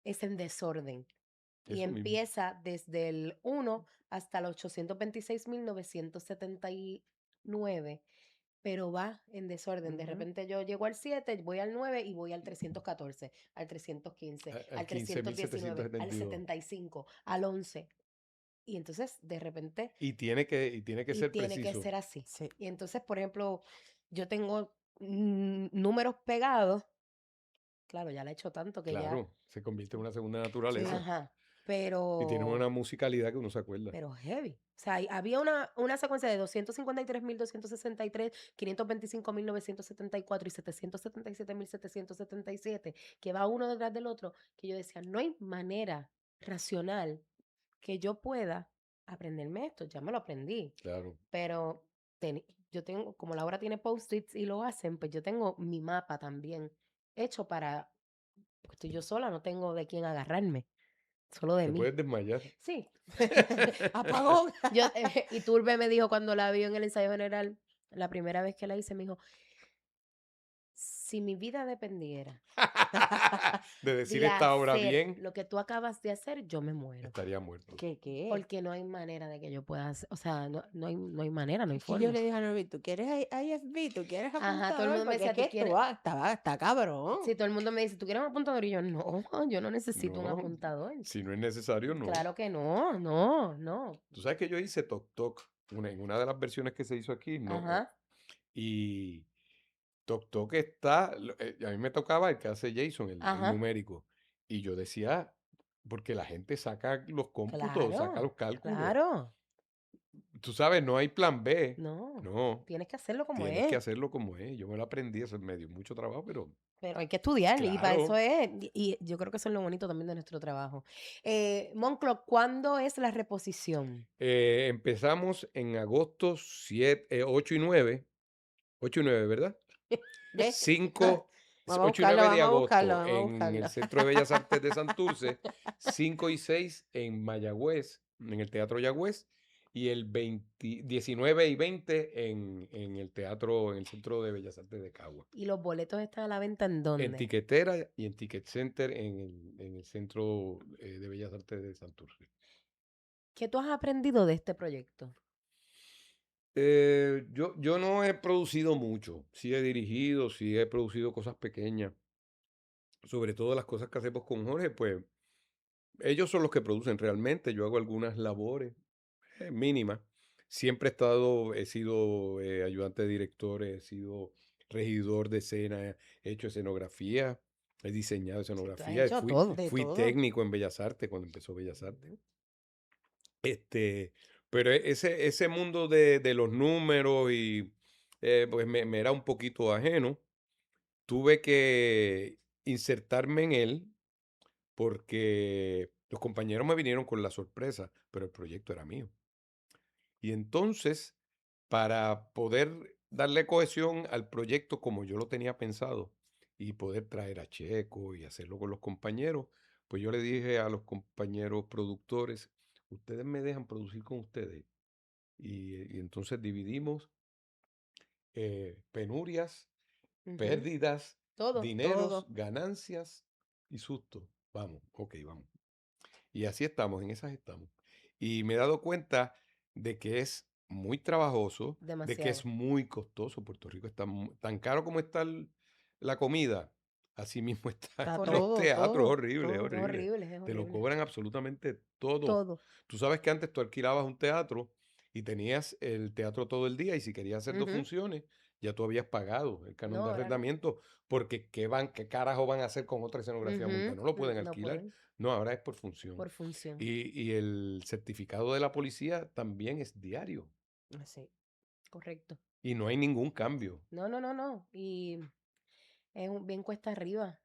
en desorden. Y Eso mismo. empieza desde el 1 hasta el 826.979, pero va en desorden. De Ujú. repente yo llego al 7, voy al 9 y voy al 314, al 315, Al al 15.772. 319, al 75, al 11. Y entonces, de repente, Y tiene que y ser tiene que preciso. ser así. Sí. Y entonces, por ejemplo, yo tengo números pegados. Claro, ya la he hecho tanto que ya, Claro, se convierte en una segunda Sí. naturaleza. ajá, Y tiene pero una musicalidad que uno se acuerda. heavy. O sea, había una secuencia de 253.263, 525.974 y 777.777, que va uno detrás del otro, que yo decía, no hay manera racional que yo pueda aprenderme esto. Ya me lo aprendí, Claro. pero yo tengo, como Laura tiene post-its y lo hacen, pues yo tengo mi mapa también hecho porque estoy yo sola, no tengo de quién agarrarme, solo de Te mí. puedes desmayar. Sí. Apagón. Y Turbe me dijo cuando la vio en el ensayo general, la primera vez que la hice, me dijo, si mi vida dependiera De decir de esta obra hacer bien, lo que tú acabas de hacer, yo me muero. estaría muerto. ¿Qué? Porque no hay manera de que yo pueda hacer, o sea, no hay manera, no hay Es que yo forma. le dije a Norbert, ¿tú quieres IFB? ¿Tú quieres Ajá, todo el apuntador? mundo me Porque es decía, que ¿tú esto quieres? está cabrón. Si todo el mundo me dice, ¿tú quieres un apuntador? Y yo, no, yo no necesito un No, apuntador. si no es necesario, no. Claro que no, no. Tú sabes que yo hice Tok Tok en una de las versiones que se hizo aquí, no. Ajá, Y Tok Tok está, a mí me tocaba el que hace Jason, el ajá, numérico. Y yo decía, porque la gente saca los cómputos, saca claro, los cálculos. claro. Tú sabes, no hay plan B. No, No, tienes que hacerlo como tienes que es. hacerlo como es. Yo me lo aprendí, eso me dio mucho trabajo, pero Pero hay que estudiar y para eso claro. es, y yo creo que eso es lo bonito también de nuestro trabajo. Monclo, ¿cuándo es la reposición? Empezamos en agosto 7, 8 y 9. 8 y 9, ¿verdad? ¿Ves? 5, Vamos a 8 y buscarlo, 9 de vamos a buscarlo, agosto vamos a en el buscarlo. Centro de Bellas Artes de Santurce, 5 y 6 en Mayagüez, en el Teatro Yagüez, y el 19 y 20 en el teatro, en el Centro de Bellas Artes de Cagua. ¿Y los boletos están a la venta en En dónde? Tiquetera y en Ticket Center en el Centro de Bellas Artes de Santurce. ¿Qué tú has aprendido de este proyecto? Yo no he producido mucho, sí he dirigido, sí he producido cosas pequeñas, sobre todo las cosas que hacemos con Jorge, pues ellos son los que producen realmente, yo hago algunas labores mínimas. Siempre he sido ayudante de director, he sido regidor de escena, he hecho escenografía, he diseñado Sí, tú has escenografía, hecho todo. De fui todo. técnico en Bellas Artes cuando empezó Bellas Artes. Ujú. Pero ese mundo de los números y pues me era un poquito ajeno. Tuve que insertarme en él porque los compañeros me vinieron con la sorpresa, pero el proyecto era mío. Y entonces, para poder darle cohesión al proyecto como yo lo tenía pensado y poder traer a Checo y hacerlo con los compañeros, pues yo le dije a los compañeros productores, ustedes me dejan producir con ustedes. Y entonces dividimos penurias, Ujú. pérdidas, Todo. dineros, Todo. ganancias y sustos. Vamos, ok, vamos. Y así estamos, en esas estamos. Y me he dado cuenta de que es muy trabajoso, de que es Demasiado. muy costoso. Puerto Rico está tan caro como está la comida, así mismo están Está los todo, Correcto. teatros, todo, horrible, todo. Es horrible. horrible, es Te lo horrible. cobran absolutamente todo. Todo. Tú sabes que antes tú alquilabas un teatro y tenías el teatro todo el día y si querías hacer dos Ujú. funciones, ya tú habías pagado el canon No, de ahora no. arrendamiento, porque qué carajo van a hacer con otra escenografía montada? Ujú. No lo pueden No alquilar. pueden. No, ahora es por función. Por función. Y el certificado de la policía también es diario Sí. Correcto. y no hay ningún cambio. No. Y es bien cuesta arriba.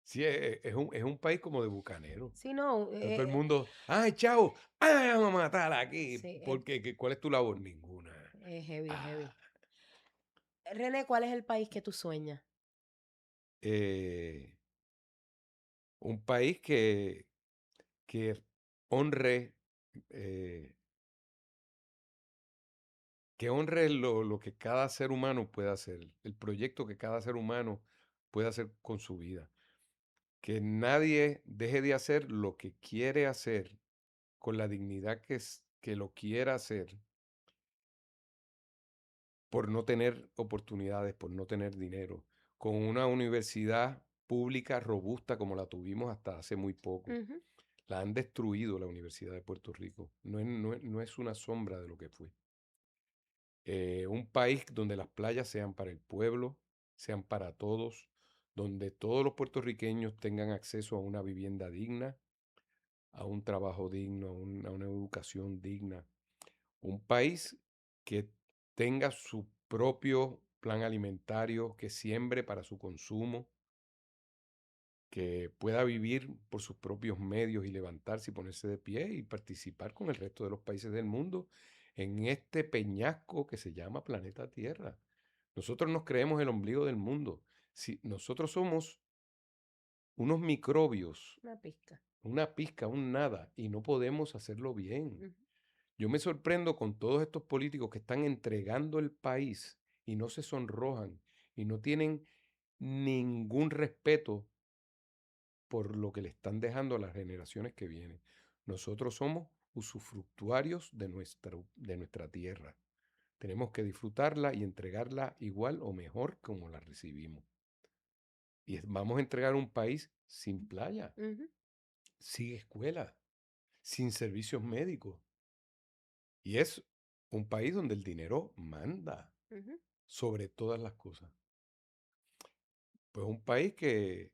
Sí, es un país como de bucanero. Sí, no. Todo el mundo, ay, chao, ay, vamos a matar aquí. Sí, Porque, ¿cuál es tu labor? Ninguna. es heavy, Ah, heavy. René, ¿cuál es el país que tú sueñas? eh, un país que honre, eh, que honre lo que cada ser humano puede hacer, el proyecto que cada ser humano puede hacer con su vida. Que nadie deje de hacer lo que quiere hacer con la dignidad que lo quiera hacer por no tener oportunidades, por no tener dinero, con una universidad pública robusta como la tuvimos hasta hace muy poco. Ujú. La han destruido la Universidad de Puerto Rico. No es una sombra de lo que fue. Un país donde las playas sean para el pueblo, sean para todos, donde todos los puertorriqueños tengan acceso a una vivienda digna, a un trabajo digno, a una educación digna. Un país que tenga su propio plan alimentario, que siembre para su consumo, que pueda vivir por sus propios medios y levantarse y ponerse de pie y participar con el resto de los países del mundo en este peñasco que se llama planeta Tierra. Nosotros nos creemos el ombligo del mundo. Si nosotros somos unos microbios, una pizca, un nada, y no podemos hacerlo bien. Yo me sorprendo con todos estos políticos que están entregando el país y no se sonrojan y no tienen ningún respeto por lo que le están dejando a las generaciones que vienen. Nosotros somos usufructuarios de nuestra tierra. Tenemos que disfrutarla y entregarla igual o mejor como la recibimos. Y vamos a entregar un país sin playa, sin escuela, sin servicios médicos. Y es un país donde el dinero manda sobre todas las cosas. Pues un país que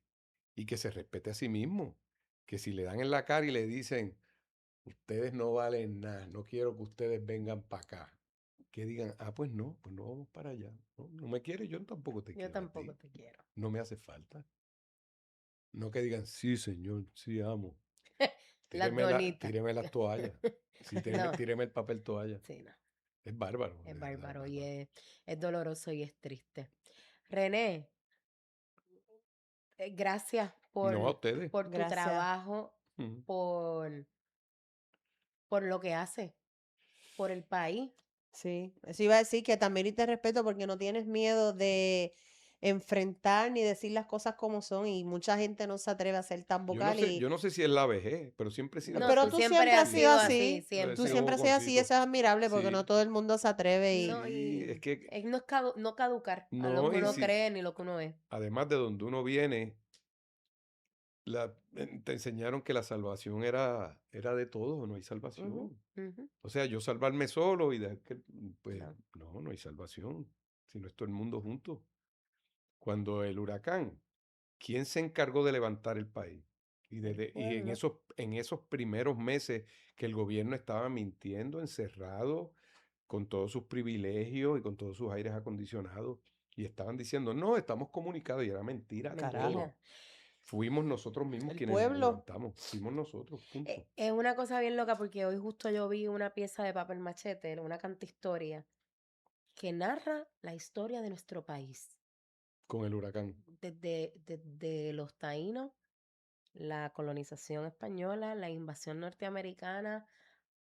se respete a sí mismo. Que si le dan en la cara y le dicen, ustedes no valen nada, no quiero que ustedes vengan para acá. Que digan, pues no vamos para allá. No me quieres, yo tampoco te quiero. Yo tampoco te quiero. No me hace falta. No que digan, sí, señor, sí amo. Tíreme las toallas. Sí, tíreme el papel toalla. Sí, no. Es bárbaro. Es bárbaro y es doloroso y es triste. René, gracias por tu trabajo, por lo que haces, por el país. Sí, eso iba a decir que también te respeto porque no tienes miedo de enfrentar ni decir las cosas como son y mucha gente no se atreve a ser tan vocal. Yo no sé si es la vejez, pero siempre he sido así. Pero tú siempre has sido así. Siempre. Tú siempre has sido así y eso es admirable porque no todo el mundo se atreve. Es que no caducar a lo que uno cree ni lo que uno es. Además de donde uno viene, te enseñaron que la salvación era de todos, no hay salvación. O sea, yo salvarme solo pues no hay salvación, si no es todo el mundo junto. Cuando el huracán, ¿quién se encargó de levantar el país? Y en esos primeros meses que el gobierno estaba mintiendo, encerrado, con todos sus privilegios y con todos sus aires acondicionados, y estaban diciendo, no, estamos comunicados, y era mentira. Carajo. Fuimos nosotros mismos quienes nos levantamos. Fuimos nosotros, punto. Es una cosa bien loca porque hoy justo yo vi una pieza de papel machete, una cantahistoria, que narra la historia de nuestro país. Con el huracán. Desde los taínos, la colonización española, la invasión norteamericana,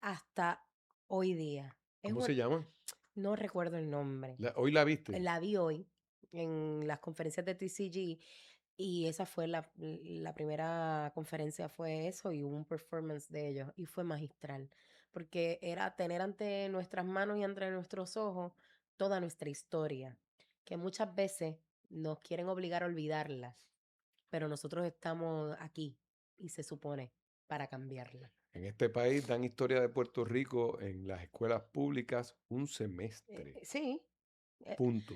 hasta hoy día. ¿Cómo se llama? No recuerdo el nombre. ¿Hoy la viste? La vi hoy en las conferencias de TCG y esa fue la primera conferencia, fue eso y hubo un performance de ellos y fue magistral porque era tener ante nuestras manos y entre nuestros ojos toda nuestra historia, que muchas veces nos quieren obligar a olvidarla, pero nosotros estamos aquí y se supone para cambiarla. En este país dan historia de Puerto Rico en las escuelas públicas un semestre. Sí. Punto.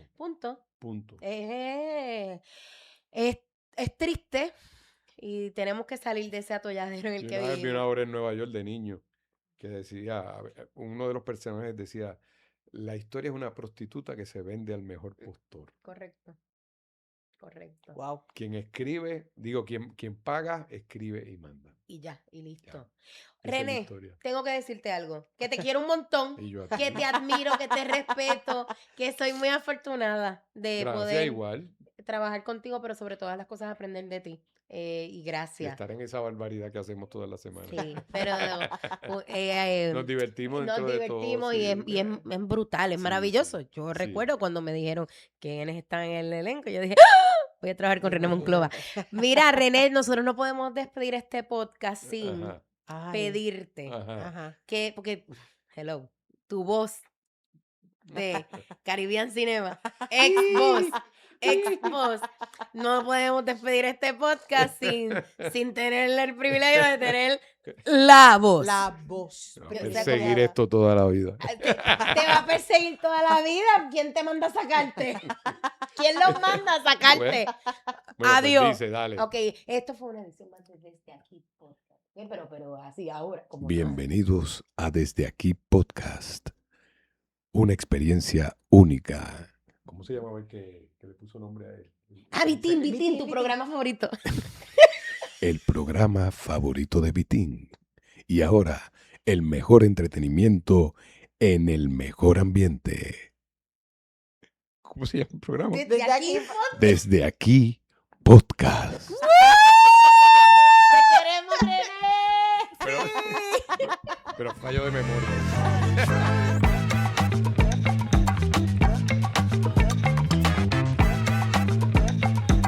Es triste y tenemos que salir de ese atolladero en el que vivimos. Vi una obra en Nueva York de niño que decía, uno de los personajes decía, la historia es una prostituta que se vende al mejor postor. Correcto. Wow. Quien paga, escribe y manda. Y ya, y listo. Ya. René, tengo que decirte algo, que te quiero un montón, que te admiro, que te respeto, que soy muy afortunada de poder trabajar contigo, pero sobre todas las cosas aprender de ti. Y gracias. Y estar en esa barbaridad que hacemos todas las semanas. Sí, pero nos divertimos y es brutal, es maravilloso. Yo recuerdo cuando me dijeron quiénes están en el elenco, yo dije, voy a trabajar con René Monclova. Mira, René, nosotros no podemos despedir este podcast sin pedirte que, porque, hello, tu voz de Caribbean Cinema, ex voz, no podemos despedir este podcast sin tener el privilegio de tener la voz. La voz. Va a perseguir esto toda la vida. Te va a perseguir toda la vida. ¿Quién te manda a sacarte? ¿Quién los manda a sacarte? Bueno, Adiós. Pues dice, dale. Ok, esto fue una edición más de Desde Aquí Podcast. Pero así ahora. Bienvenidos a Desde Aquí Podcast. Una experiencia única. ¿Cómo se llamaba el que le puso nombre a él? Vitín, tu programa favorito. El programa favorito de Vitín. Y ahora, el mejor entretenimiento en el mejor ambiente. ¿Cómo se llama el programa? Desde aquí, Desde aquí, podcast. ¡Te queremos, René! Pero fallo de memoria.